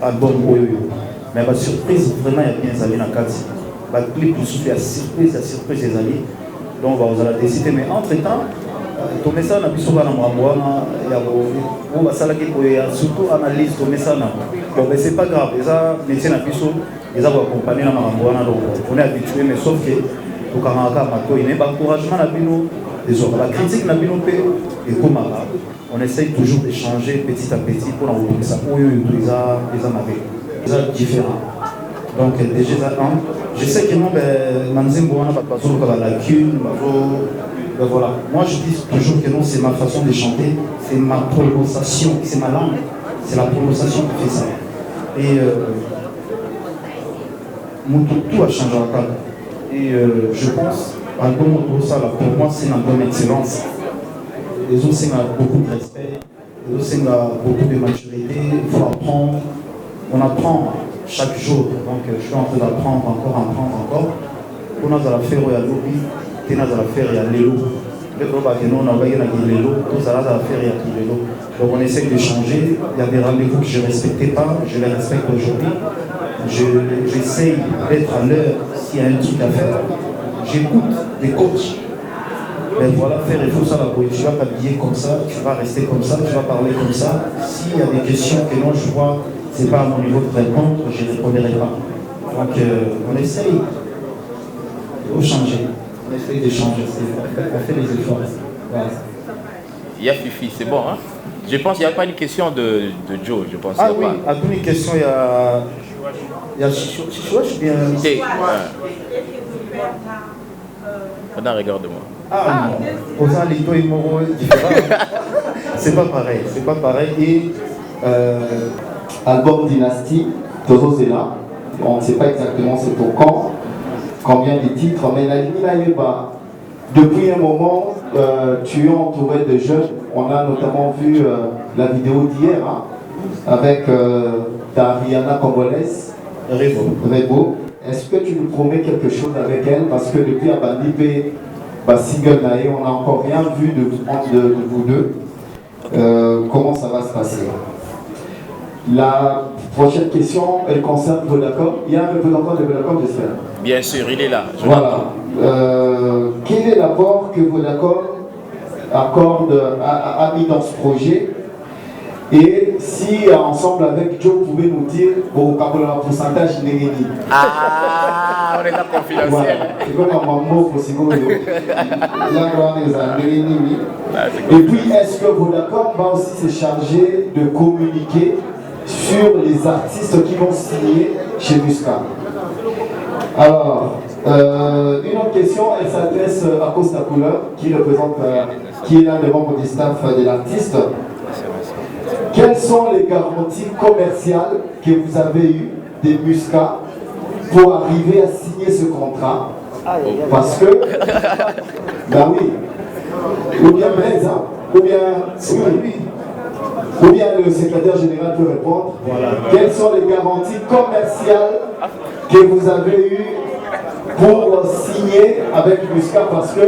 album. Mais la surprise, vraiment, il y a bien des amis dans le cadre. Le clip, il y a surprise des amis. Donc, on va décider. Mais entre-temps, ton message, il y a bissou, il y a surtout analyse, ton message. Bon, mais c'est pas grave. Les métiers, ils ont accompagné la Maramboana. Donc, on est habitué, mais sauf que, il y a un encouragement à la critique n'a pas et comme on essaye toujours d'échanger petit à petit pour envoyer ça. Ils sont différents. Donc déjà, je sais que moi, la lacune, voilà. Moi je dis toujours que non, c'est ma façon de chanter, c'est ma prononciation, c'est ma langue, c'est la prononciation qui fait ça. Et tout a changé à part. Et je pense, pour moi, c'est une bonne excellence. Les autres, c'est beaucoup de respect, les autres, c'est beaucoup de maturité. Il faut apprendre. On apprend chaque jour. Donc, je suis en train d'apprendre encore. On a à faire, il y a l'obi, on a à faire, il y a l'élo. Donc, on essaie d'échanger. Il y a des rendez-vous que je ne respectais pas, je les respecte aujourd'hui. J'essaie d'être à l'heure s'il y a un truc à faire. J'écoute des coachs. Mais voilà, faire il faut ça la poésie. Tu vas t'habiller comme ça, tu vas rester comme ça, tu vas parler comme ça. S'il y a des questions que non, je vois, ce n'est pas à mon niveau de répondre, je ne répondrai pas. Donc, on essaye de changer. On essaye de changer. On fait des efforts. Voilà. Il y a Fifi, c'est bon, hein? Je pense qu'il n'y a pas une question de Joe, je pense. Ah oui, à toute une question, il y a Chichouach bien. Regarde-moi. Ah non, aux Alito et Moro, c'est pas pareil, Et album Dynastie, Tozo Zela, on ne sait pas exactement c'est pour quand, combien de titres, mais la ligne depuis un moment, tu es entouré de jeunes. On a notamment vu la vidéo d'hier avec ta Rihanna congolaise, Rebo. Est-ce que tu nous promets quelque chose avec elle? Parce que depuis Abandipé, single Naé, on n'a encore rien vu de vous deux. Comment ça va se passer? La prochaine question, elle concerne Vodacom. Il y a un représentant de Vodacom, j'espère. Bien sûr, il est là. Voilà. Quel est l'apport que Vodacom a mis dans ce projet? Et si ensemble avec Joe, vous pouvez nous dire vos pourcentage négatif. Ah on est là confidentiel. C'est comme un mambo pour Sigoyo. Et puis, est-ce que Vodacom va aussi se charger de communiquer sur les artistes qui vont signer chez Musca? Alors, une autre question, elle s'adresse à Costa Couleur, qui représente, qui est l'un des membres du staff de l'artiste. Quelles sont les garanties commerciales que vous avez eues des Musca pour arriver à signer ce contrat? Parce que, ben oui, ou bien Blaise, ou bien le secrétaire général peut répondre. Voilà. Quelles sont les garanties commerciales que vous avez eues pour signer avec Musca? Parce que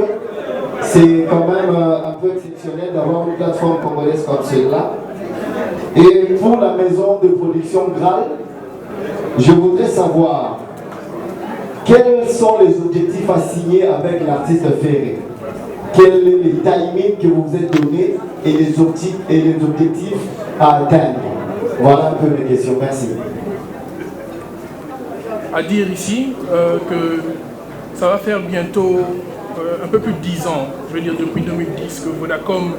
c'est quand même un peu exceptionnel d'avoir une plateforme congolaise comme celle-là. Et pour la maison de production Graal, je voudrais savoir quels sont les objectifs à signer avec l'artiste Ferré. Quel est le timing que vous vous êtes donné et les objectifs à atteindre? Voilà un peu mes questions. Merci. À dire ici que ça va faire bientôt un peu plus de 10 ans, je veux dire depuis 2010, que Vodacom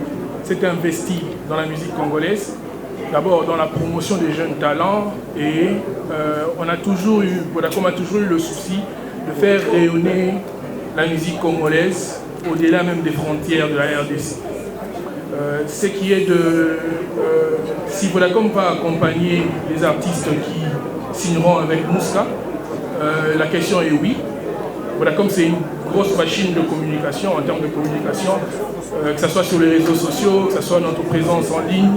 s'est investi dans la musique congolaise. D'abord dans la promotion des jeunes talents et Vodacom a toujours eu le souci de faire rayonner la musique congolaise au-delà même des frontières de la RDC. Ce qui est si Vodacom va accompagner les artistes qui signeront avec Musca, la question est oui. Vodacom, c'est une grosse machine de communication, en termes de communication, que ce soit sur les réseaux sociaux, que ce soit notre présence en ligne,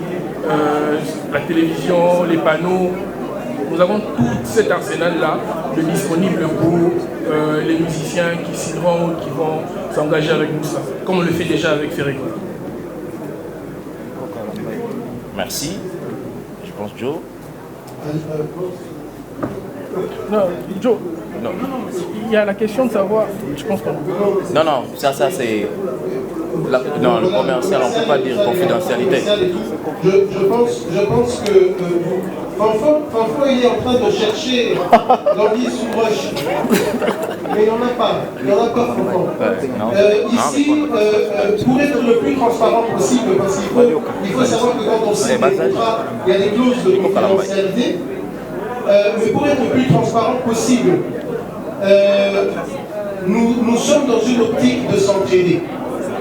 la télévision, les panneaux. Nous avons tout cet arsenal-là de disponible pour les musiciens qui signeront ou qui vont s'engager avec nous, comme on le fait déjà avec Ferrego. Merci. Je pense Joe. Non, Joe. Non. Il y a la question de savoir, je pense qu'on... Non, ça c'est... Non, le commercial, on ne peut pas dire confidentialité. Je pense que Fanfo il est en train de chercher l'envie sous roche. Mais il n'y en a pas. Il n'y en a pas, Fanfo. Ici, pour être le plus transparent possible, parce qu'il faut savoir que quand on signe des contrats, il y a des clauses de confidentialité. Mais pour être le plus transparent possible, nous sommes dans une optique de s'entraider.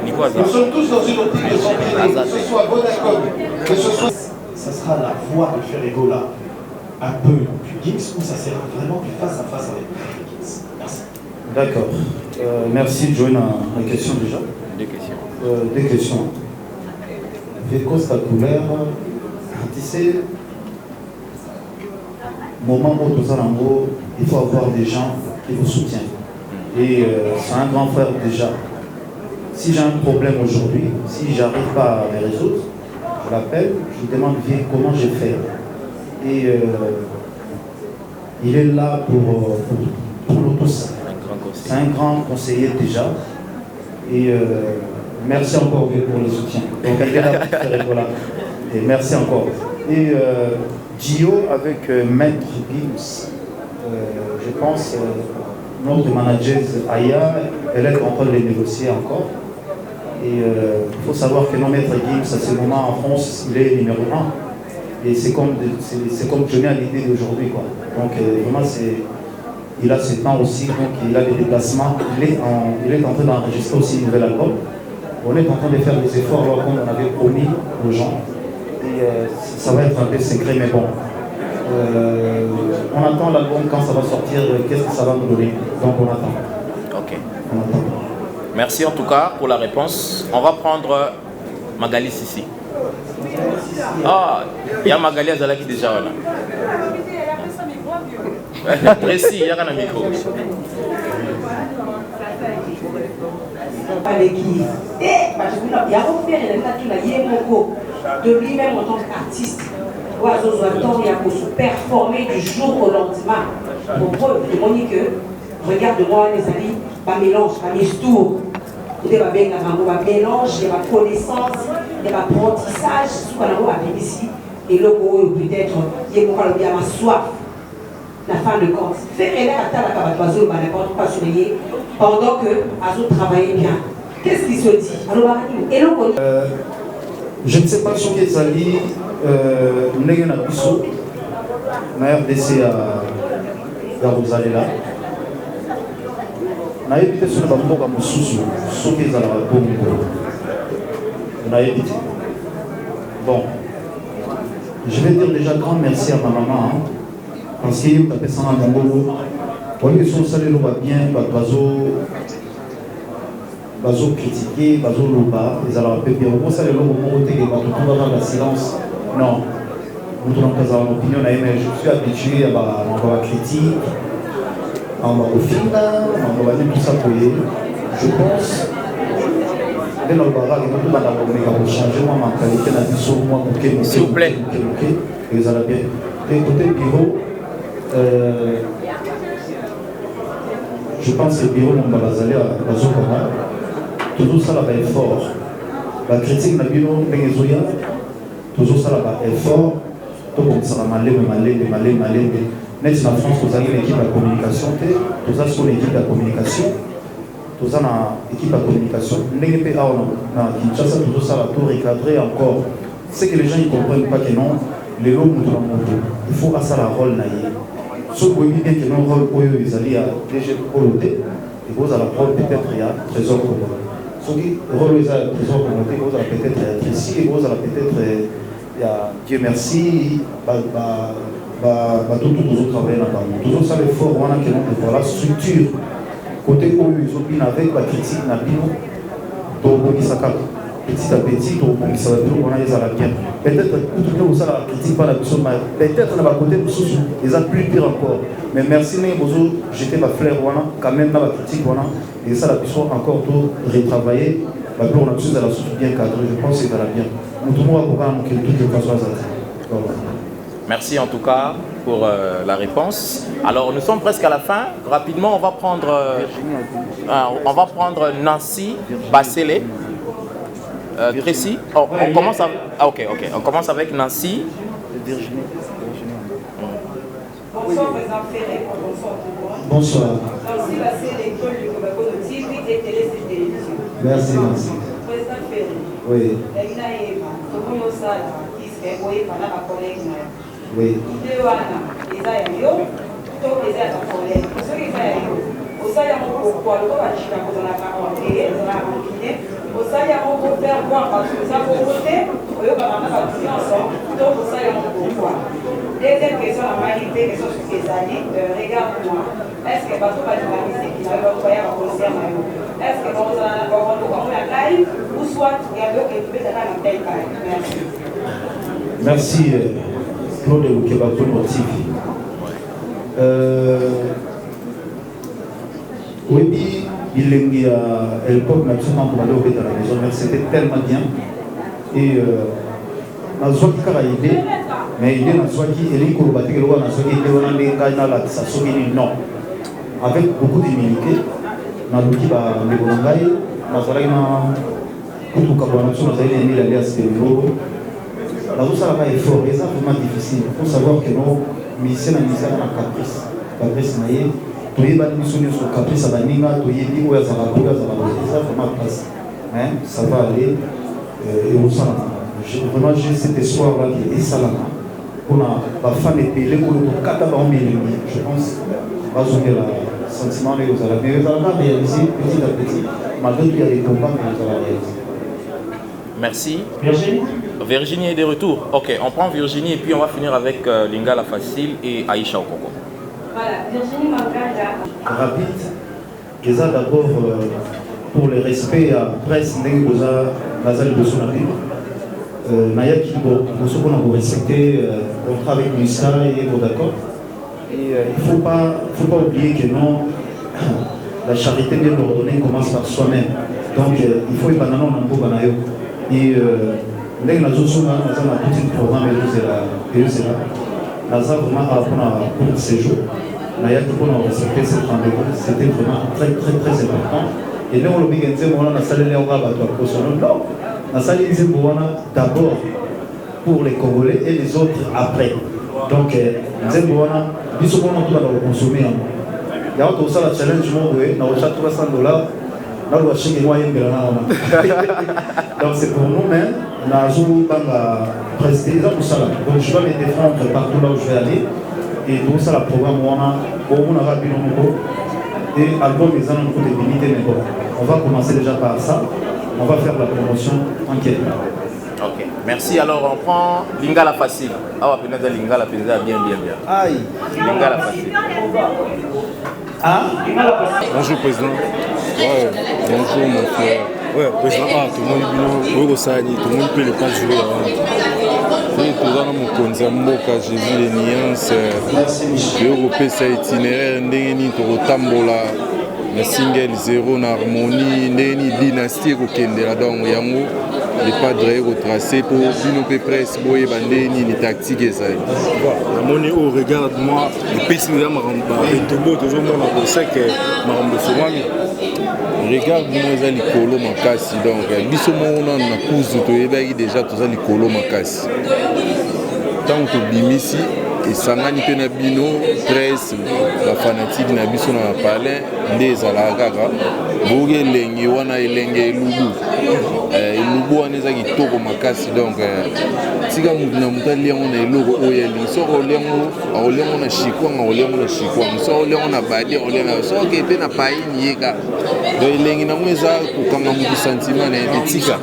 Nous sommes tous dans une optique de s'entraider, que ce soit Vodacom, que ce soit... Ça sera la voix de Ferrego là, un peu plus Gims, ou ça sera vraiment du face à face avec Gims? Merci. D'accord. Merci de joindre la question déjà. Deux questions. Véco Staculaire, tu sais, moment où tout ça en gros, il faut avoir des gens qui vous soutiennent. Et c'est un grand frère déjà. Si j'ai un problème aujourd'hui, si j'arrive pas à les résoudre, je l'appelle, je lui demande viens, comment je fais. Et il est là pour nous tous. C'est un grand conseiller déjà. Et merci encore pour le soutien. Donc elle est là pour faire voilà. Et merci encore. Et Gio avec Maître Gims, je pense notre manager Aya, elle est en train de les négocier encore. Et il faut savoir que non Maître Gims, à ce moment en France, il est numéro 1. Et c'est comme Johnny à l'idée d'aujourd'hui. Donc vraiment, il a ce temps aussi, donc il a des déplacements. Il est en train d'enregistrer aussi un nouvel album. On est en train de faire des efforts là, comme on avait promis aux gens. Et ça va être un peu secret, mais bon. On attend l'album quand ça va sortir, qu'est-ce que ça va nous donner. Donc on attend. Ok. On attend. Merci en tout cas pour la réponse. On va prendre Magali ici. Ah, il y a Magali Azalaki déjà là. Précis, il y a un micro. De lui-même en tant qu'artiste, il a se performer du jour au lendemain. Pour preuve, que regarde-moi les amis, pas mélange, pas mistour. Il y a un mélange, il y a ma connaissance, il y a ma apprentissage, ce qu'on a ici. Et le peut-être, il y a ma soif. la fin de compte. Faire aider à ta la bateau, n'importe quoi surveiller pendant que Azo travaillait bien. Qu'est-ce qui se dit? Je ne sais pas sur quels alliés nous n'avons pas besoin. Na RDC à Rosalela. Na évité sur le bambou comme sous qu'ils allaient à Bongo. Na évité. Bon, je vais dire déjà grand merci à ma maman parce qu'il m'a fait ça en Bongo. Pour les choses ça les va bien, bazo critiquer, bazo loba, ils allaient péper. Au ça les loba au côté de tout va dans le silence. Non. Nous avons une opinion, mais je suis habitué à la critique, à la film, à tout ça pour y. Je pense que nous avons changé ma mentalité, s'il vous plaît. Et vous allez bien. Et côté bureau, je pense que le bureau, on va aller à Zokama. Tout ça là-bas est fort. La critique n'a pas eu toujours ça là-bas est fort. Donc ça va malé. Net en France, vous avez une équipe de communication, vous avez une équipe de communication, vous avez une équipe de communication. Kinshasa, tout ça va tout recadrer encore. C'est que les gens ne comprennent pas que non, les lots il faut à ça la rôle. Ce que vous voyez bien que non, rôle ils allaient à DG Coloté, et vous avez la rôle peut-être il y a trésor commun. Ce qui rôle ils ont trésor commun, vous avez peut-être ici, et vous avez peut-être. Dieu merci, tout travailler là-bas. Toujours ça l'effort, on a que la structure, côté où ils opinent avec la critique, petit à petit, on a les bien. Peut-être que vous avez la critique, pas la question, peut-être qu'on a côté ils ont plus pire encore. Mais merci, vous jeter ma fleur, quand même dans la critique, et ça, la puissance encore tout retravailler. On a besoin de la structure bien cadrée, je pense que ça va bien. Merci en tout cas pour la réponse. Alors nous sommes presque à la fin. Rapidement, on va prendre Nancy Bassele. Tracy. Oh, on commence avec... ok. On commence avec Nancy. Bonsoir, président Ferré. Bonsoir. Nancy Bassele, l'école du Cobaco de TV et télévision. Merci Nancy. Président Ferré. Oui. Oui. Deuxième question, la majorité des choses que regarde-moi. Est-ce que bateau va dynamiser qui n'avait pas croyé à concert est-ce que vous allez avoir la live ou soit il y a d'autres qui peuvent être dans tel cas? Merci. Merci Claude Lukebato Motif. Oui, il est à l'époque maximum pour aller au dans la maison, mais c'était tellement bien. Et la zone qui a aidé, mais il est dans la zone qui est libre, non. Avec beaucoup d'humilité, dans le qui va me bonangaï, dans la zone qui a été à ce niveau. La zone ça va être fort, mais c'est vraiment difficile. Il faut savoir que nos musiciens ont un caprice. Caprice naïe, tu es pas mission sur caprice à la ninga, tu es dit où est-ce que ça va vraiment place. Ça va aller et on s'en vraiment j'ai cet espoir là qui est salama. On a la femme et les pour le 4 ans je pense va jouer le sentiment de vous allez bien réaliser petit à petit malgré qu'il y a des combats mais vous allez réaliser. Merci. Virginie est de retour. Ok, on prend Virginie et puis on va finir avec Lingala Facile et Aïcha Okoko. Voilà, Virginie Mangala. Rapide, déjà d'abord pour le respect à presse, Nazal de Sonabi. Naya qui vous respecter, on travaille avec Moussa et vous d'accord. Et il ne faut pas oublier que non, la charité bien ordonnée commence par soi-même. Donc il faut y aller dans le Banayo. Et là, nous avons un petit programme et nous avons vraiment pour ce séjour. Nous avons respecté cette rendez-vous. C'était vraiment très important. Et là, on a dit que nous avons salé d'abord pour les Congolais et les autres après. Donc, nzembo wana biso mpona tout va consommer yango tout ça la challenge moko na ocha $300 na lo chingi moi yembela na donc c'est pour nous même na jour banga presque ça pour ça donc je vais me défendre partout là où je vais aller et tout ça la programme wana au moins on va bien moko et album les ans de limité mais bon on va commencer déjà par ça on va faire la promotion en quête. Ok, merci. Alors on prend Lingala facile. Ah ouais, peut-être Lingala bien. Aïe. Lingala facile. Ah. Bonjour président. Ouais, bonjour mon frère. Ouais, président. Ah, tout le monde tout le monde peut le pas jouer. Oui, tout ça dans mon Konzamboka, j'ai vu les nuances. L'Europe ça itinéraire, ndeni totambola. Le single zéro na harmonie, ndeni dynastie kokendela donc yango. Les padres retracés pour une peu presse, boye bandeni ni tactique et ça. Mon au regarde-moi, le PC là maramba et tout beau toujours mon ça que maramba souvent. Regarde-moi ça les colo makasi donc biso mona na kuzu to yebaki déjà tout ça les colo makasi. Tant que bimisi et sangani pe na bino presse la fanatique na biso na palais des alagaga boge lengi wana elenge lugu lugu wana za kitoko makasi donc tika mutuna mutali yango na eloko oyo lisoko olengo na shikwanga so olengo na badi olengo so ke pe na paini yeka donc elengi na mweza kokanga mutu sentiment na etika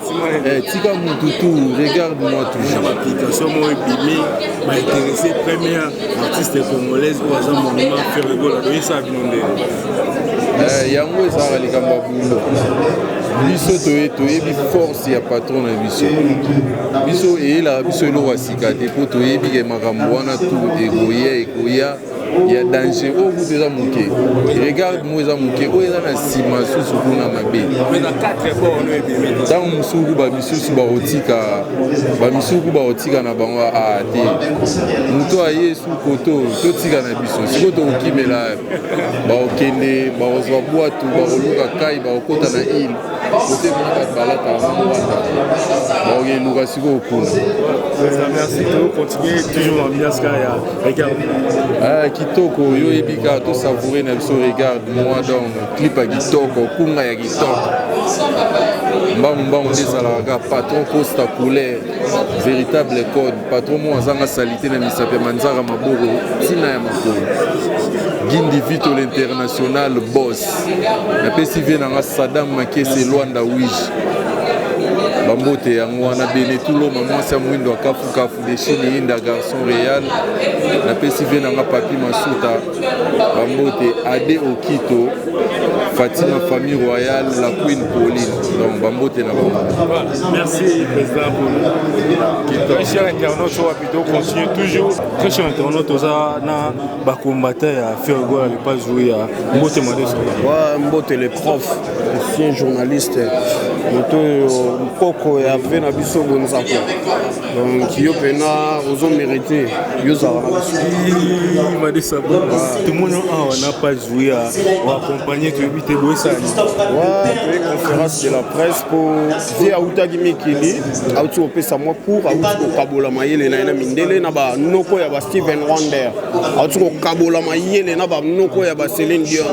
tika mutu tout regarde-moi toujours application mo ebimi m'a intéressé premier artiste congolaise au hasard monument faire rigola donc ça binonde yango ezala likamba bulo biso toyebi force ya patron na biso eyela biso eloko ya sika te mpo toyebi ke makambo wana tu ekoya ya danger oyo kutu eza moke regarde mo eza moke oyo eza na nsima susu kuna mabe ntango mosuku bakotika na bango te moto aye su koto totika na biso sikoyo tokokimela bakokende bakozwa bwatu bakoluka kai bakokota na ile kote mona bato balata mowata bakokeluka sikoyo kuna. Merci, continuer toujours ambiance ya regarde. Kitoko yo ebika to savourer na biso regarde moi donc clip ya kitoko kunga ya kitoko mbambu ezalaka patron Costa couleur véritable code patron mo azanga salité na misape manzara maboko tina ya makolo Gindi Vito l'international boss napesi vie nanga Saddam Makese Luanda Wiji bambote yango wana Benetulo mwasi ya mwindo wa kafu de Chine inda garçon réal napesi vie nanga Papi Masuta bambote Ade Okito Fatima famille royale la Queen Pauline donc bambote na bango. Merci président pour très cher internaute so rapide continue toujours très cher internaute oza na ba combattant ya faire goal le pas jouer à Mbote Madeso. Ouais, Mbote le prof, ancien journaliste moto koko ya vena biso bonzako. Donc yo pena ozo mériter yo za Madeso. Tout le monde n'a pas joué à accompagner tu éviter boissa. Ouais, conférence de la presse pour dire Autagi Mikili, Auti opesa moi pour Auti Kabola Mayele na mindele na ba noko ya ba Steven Wonder. Auti Kabola Mayele na ba noko ya ba Céline Dion.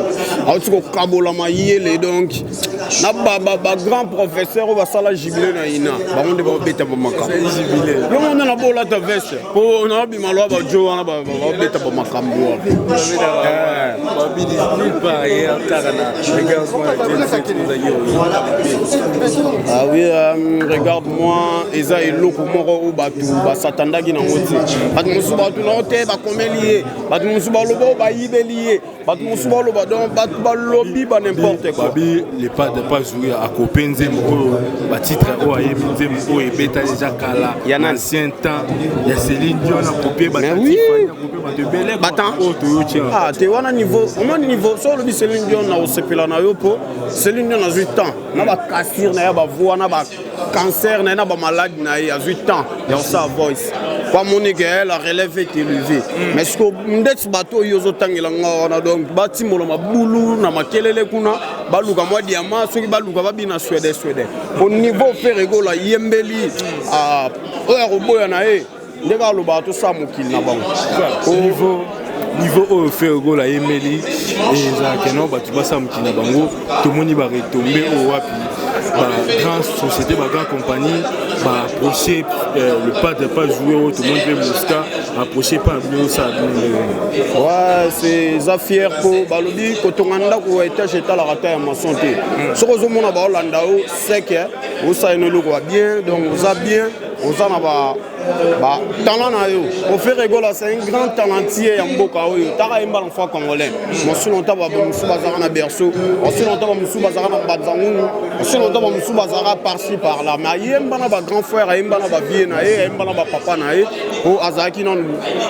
Auti Kabola Mayele donc na ba grand professeur au sala jubilé na ina. Ba onde ba beta ba maka. Jubilé. Yo on na bola ta veste. Po na bi malwa ba jo na ba beta ba makambo. Ba bi nulle part hier Tarana. Ah oui, regarde-moi, Eza et Loko Moro ou Batu, Basatanda qui n'a pas de Batmoussouba, tu n'as pas comme lié, Batmoussouba Lobo, Baïbelié, Batmoussouba Lobo, donc lobby, n'importe quoi. Babi, les pas de pas jouer à Copenze, Batitre, Oaye, et Beta déjà Kala. Il y a un ancien temps, il y a Céline Dion à couper, mais oui, ah, tu vois, niveau, sur le Céline Dion, on a aussi na yopo Céline Dion a 8 ans na ba cancer na ba voix na ba cancer na ba maladie na ya 8 ans ya sa voice kwa monique elle a relevé élevée mais ce que ndet bato yozo tangela ngona donc batimolo mabulu na makelele kuna baluka mwa diamant soki baluka babina Suède au niveau ferego la yembeli a oya roboya na e ndeka loba to sa mokili na bango niveau oyo Fergo la Emeli et Zakeno batu basa mokili na bango tomoni ba retomber au wapi ba grande société ba grande compagnie ba approcher le pas de pas jouer tout le monde veut Mosca approcher pas bien ça ouais c'est za fier ko balobi ko tonganda ko étage état la rata ya maçon té soko zo mona ba Hollanda o c'est que o sa eno lo bien donc on a bien on a ba talent na yo o Fergo la c'est un grand talentier ya mboka oyo taka imba l'enfant congolais mo si longtemps ba musu bazara na berceau aussi longtemps ba musu bazara na bazangu aussi longtemps ba musu bazara par-ci par-là mais yemba na ba grand frère yemba na ba vie na ye yemba na ba papa na ye o azaki non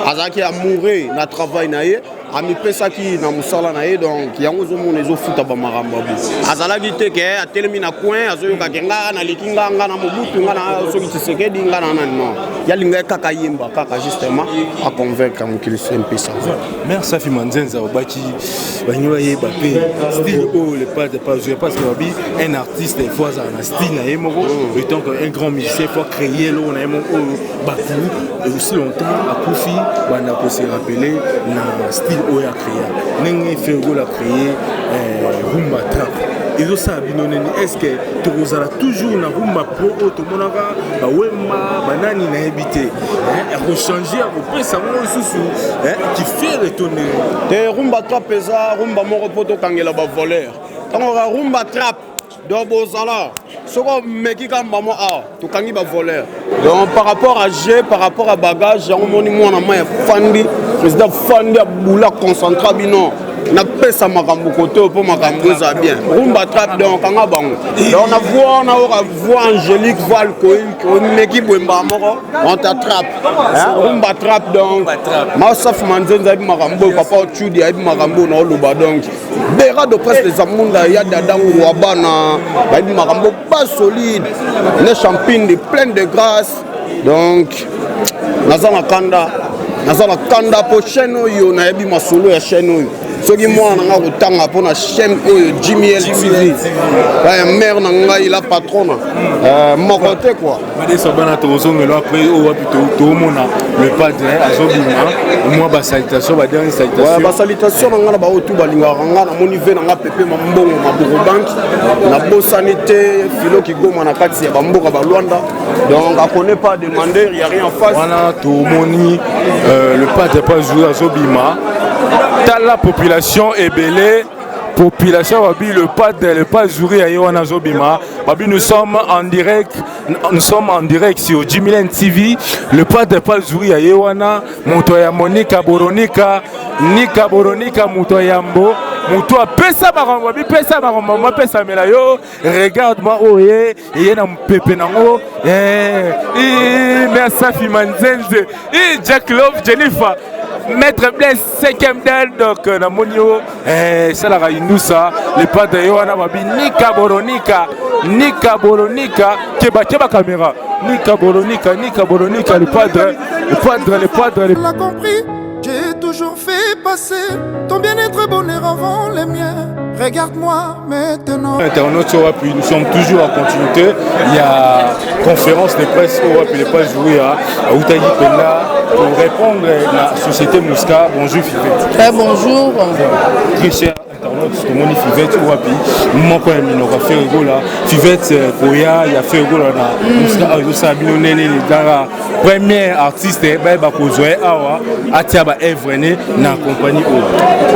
azaki amoureux na travail na ye ami pesaki na musala na ye donc yango zo mona ezo futa ba maramba bu azalaki te ke atelemi na coin azoyoka kenga na likinga nga na mobutu nga na soki Tshisekedi nga na non ya linga kaka yemba kaka justement à convaincre mon qu'il c'est un peu ça merci Safi Manzenza obaki banyo ye bapé style oh le pas de pas jouer parce que babi un artiste il faut ça na style na yemoko et donc un grand musicien faut créer lo na yemoko baku et aussi longtemps à Koufi bana ko se rappeler na style oyo a créé nenge Fergo la créé rumba trap ils ont ça binoneni est-ce que tozala toujours na rumba pro to monaka ba wema banani na habité hein a changer a repesa mo susu hein qui fait retourner te rumba trap eza rumba moko poto kangela ba voleur tango rumba trap do bozala soko meki kamba mo a to kangi ba voleur donc par rapport à G par rapport à bagage yango moni mona ma fandi président fandi a boula concentré bino na pesa makambo côté pour makambo ça bien rumba trap donc kanga bango donc na voix angélique voix alcoolique on équipe wemba moko on t'attrape rumba trap donc ma Safi Manzenza bi makambo papa Chudi bi makambo na loba donc bera de presse les amunda ya dadangu wa bana bi makambo pas solide les champignes de plein de grâce donc nazana kanda po chaîne oyo na yebi masolo ya chaîne oyo soki mwana nga kotanga po na chaîne oyo Jimmy LTV ya mère na ngai la patronne moko te quoi badesa bana tozongelo après o wapi tomona le padre azobima moi ba salutation ba dernière salutation ouais ba salutation na nga na ba otu balingaka nga na moni ve na nga pepe mambongo maboko bank na bosanité filo ki goma na kati ya bamboka ba Luanda donc on connaît pas demander il y a rien en face wana tomoni le padre pas jouer azobima la population est belée population babi le pas jouri à Yohana Zobima babi nous sommes en direct sur Jimilen TV le pas jouri à Yohana Mutoya Monica Boronika Nika Boronika Mutoya Mbo Mutoya pesa barambo babi pesa barambo ma pesa melayo regarde-moi oye et na pepe nango merci Safi Manzenze et Jack Love Jennifer Maître Blaise 5e dan donc na monio ça la rainousa les pas de Yohana babi Nika Boronika keba caméra Nika Boronika le padre l'a compris, j'ai toujours fait passer ton bien-être bonheur avant les miens. Regarde-moi maintenant. Internautes sur Wapi, nous sommes toujours en continuité. Il y a conférence de presse au Wapi, les pas joués à Outayi Penda pour répondre à la société Mosca. Bonjour Fivette. Très bonjour. Très cher internaute, tout le monde Fivette au Wapi. Moi quand même il aura fait rigolo là. Fivette Koya, il a fait rigolo là. Mosca Ayosa Binonene Dara. Premier artiste bah Kozoé Awa Atiaba Evrené na compagnie O.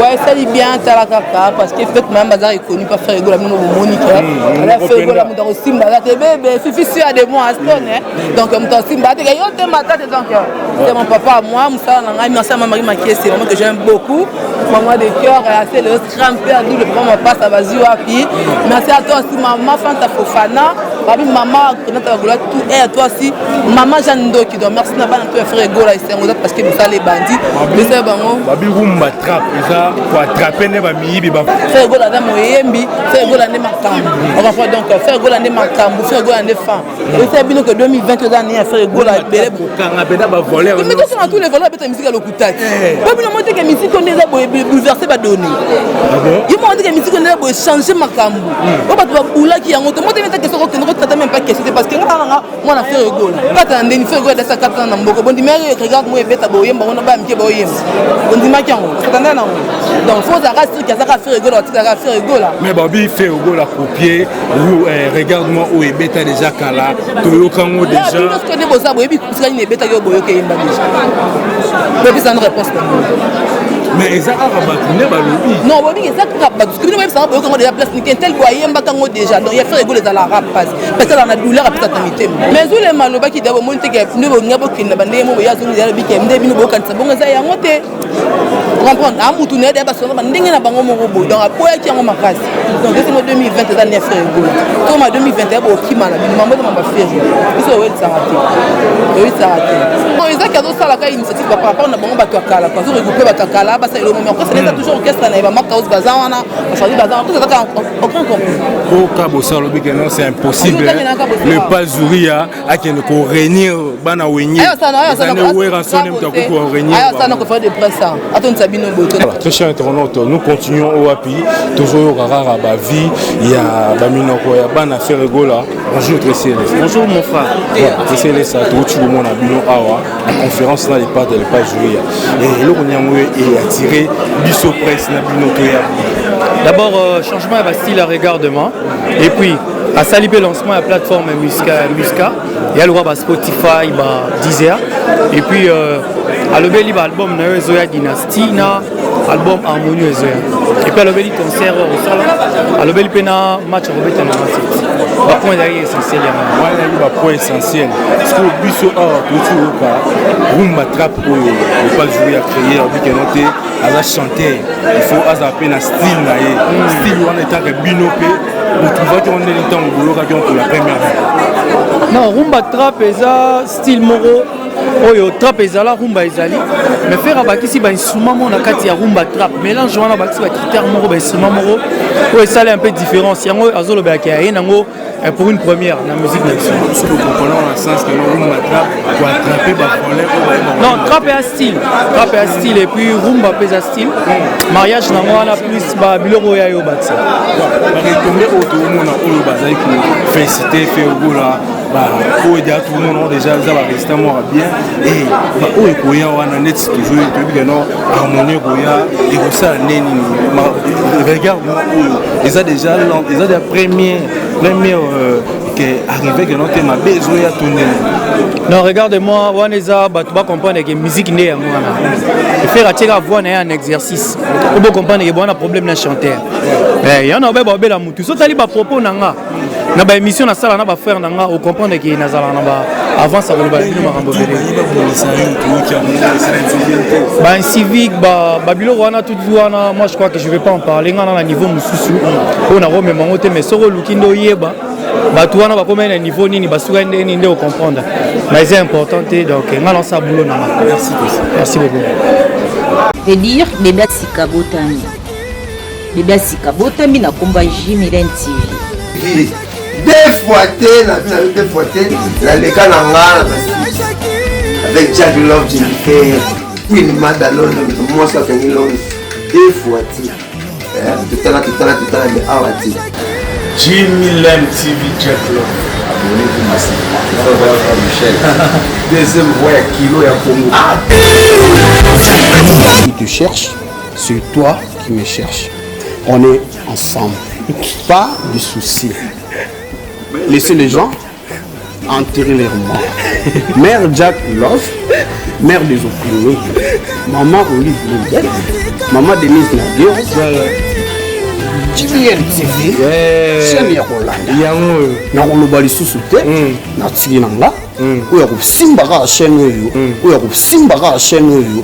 Ouais, ça dit bien Talakaka parce que fait même bazar est connu par faire rigolo mon Monique. Elle a fait rigolo mon Simba là bébé Fifi sur des mois à Stone donc mon Simba tu yo te matin donc c'est mon papa moi Moussa Nanga merci à ma Marie Makie c'est vraiment que j'aime beaucoup maman de cœur c'est le grand-père d'où le papa passe à Bazio Api merci à toi aussi maman Fanta Fofana babi maman Renata Gola tout et à toi aussi maman Jeanne Ndoki donc merci na bana to faire rigolo c'est parce que ça les bandits mais c'est bango babi rumba trap ça pour attraper ne ba miyibi ba faire rigolo na moyembi faire rigolo na makambo on va faire donc faire rigolo na makambo faire rigolo na fan et c'est bien que 2020 que année faire rigolo na belé kanga beda ba voler mais tout tous les voleurs beta musique à l'okutaki babi na monter que musique on est bouleverser ba donner ah bon il m'a dit que musique on est changer makambo o ba boula ki yango to monter que ça ko traiter même pas question parce que moi on a fait rigolo quand on a fait rigolo ça 4 ans dans beaucoup bon dimanche regarde moi beta boyemba on ba mike boyemba bon dimanche on s'attendait non donc faut ça reste que ça fait rigolo ça fait rigolo mais Bobby fait rigolo à copier regarde-moi où est beta déjà kala to kango déjà parce que ne bossa boyebi kusika ni beta yo boyo ke yemba déjà mais ça une réponse mais ça a rabattu balobi non bobi ça rabattu parce que nous même ça boyo kango déjà place ni tel boyemba kango déjà donc il a fait rigolo dans la rap parce que dans la douleur après tamité mais où les maloba qui d'abord monter que nous bo ngabo kinda bande mo ya zo nzala bike mde bino bo kanisa bonga za yango te comprendre amutu ne ba so ndenge na bango mo bo donc apoya ki yango makasi donc c'est en 2020 ça n'est fait rigolo comme en 2021 bo kima na bino mambo ma faire isso ouais ça raté oui ça raté bon ils a cadeau ça la ka initiative par rapport na bango ba to kala parce que regrouper ba to kala ba ça le moment après c'est toujours orchestre na ba marque house bazana on choisit bazana tout ça aucun compris au cabo ça le big non c'est impossible le pas Zouria a qui ne ko réunir bana wenye ça ne ouais rassonner to ko réunir ça na ko faire des presse ça attends Sabino Boto très cher internaute nous continuons au API toujours rara ba vie il y a ba minoko ya bana faire rigola bonjour Tressel bonjour mon frère Tressel ça tu le monde a bino awa la conférence là les pas de pas Zouria et le konyango est attiré biso presse na bino to ya d'abord changement de style à regardement et puis à saliper lancement à la plateforme Musca il y a le roi Spotify Deezer et puis à l'obéli album na Zoya Dynasty na album Harmonie Zoya et puis à l'obéli concert à l'obéli pena match Robert na ba point essentiel ya point essentiel parce que biso tout rumba trap oyo pas jouer à créer avec que noté à chanter il faut azapper na style na style on est avec binopé on trouve qu'on est le temps pour la première fois non rumba trap eza style moro oyo trap ezala rumba ezali mais faire abakisi ba instrument mon na kati ya rumba trap mélange wana bakisi ba critère moko ba instrument moko o esala un peu différence yango azolo ba ki aye nango pour une première dans la musique nationale. Nous comprenons le sens que nous rumba trap pour attraper ba problème. Non, trap est à style et puis rumba est à style. Mariage nango wana plus ba biloko ya yo batsa. Ba retomber autour mon oyo bazai pour féliciter faire gola ba o dia tout le monde déjà ça va rester moi bien et ba o ekoya wana net toujours to bi non harmonie goya et ko ça neni regarde ils a déjà la première qui est arrivé que notre ma besoin à tourner. Non, regarde-moi, Waneza, tu vas comprendre que la musique n'est pas moi. Faire attirer la voix est un exercice. Tu vas comprendre que y a un problème de chanteur. Il y a un problème de la mouture. Si tu as des propos, dans la émission, on faire on comprend que y a avant ça, on va un civique, moi je crois que je ne vais pas en parler. On a un niveau moussou. On a remis mon côté, mais sur le Lukindo Yeba. Tu vas comprendre le niveau ni au comprendre. Mais c'est important donc on lance ça boulot. Merci beaucoup. Veut dire bébé Sikabotami. Bébé Sikabotami na combat Jimilen TV. Deux fois la les gars avec Jack Love Jennifer, Queen Madalone, moi ça fait deux fois tout à l'heure Jimilen TV Jack Love. Abonnez-vous massivement. Michel. Deuxième voix kilo ya Congo. Si tu cherches, c'est toi qui me cherches. On est ensemble. Pas de soucis. Laissez les gens enterrer les morts. Mère Jack Love, mère des opinions, maman Olive Lindel, maman Denise Naguer, Jimilen TV, chaîne ya Rolanda. Na koloba lisusu te, na tiki nanga, oya kosimbaka chaîne oyo, oya kosimbaka chaîne oyo.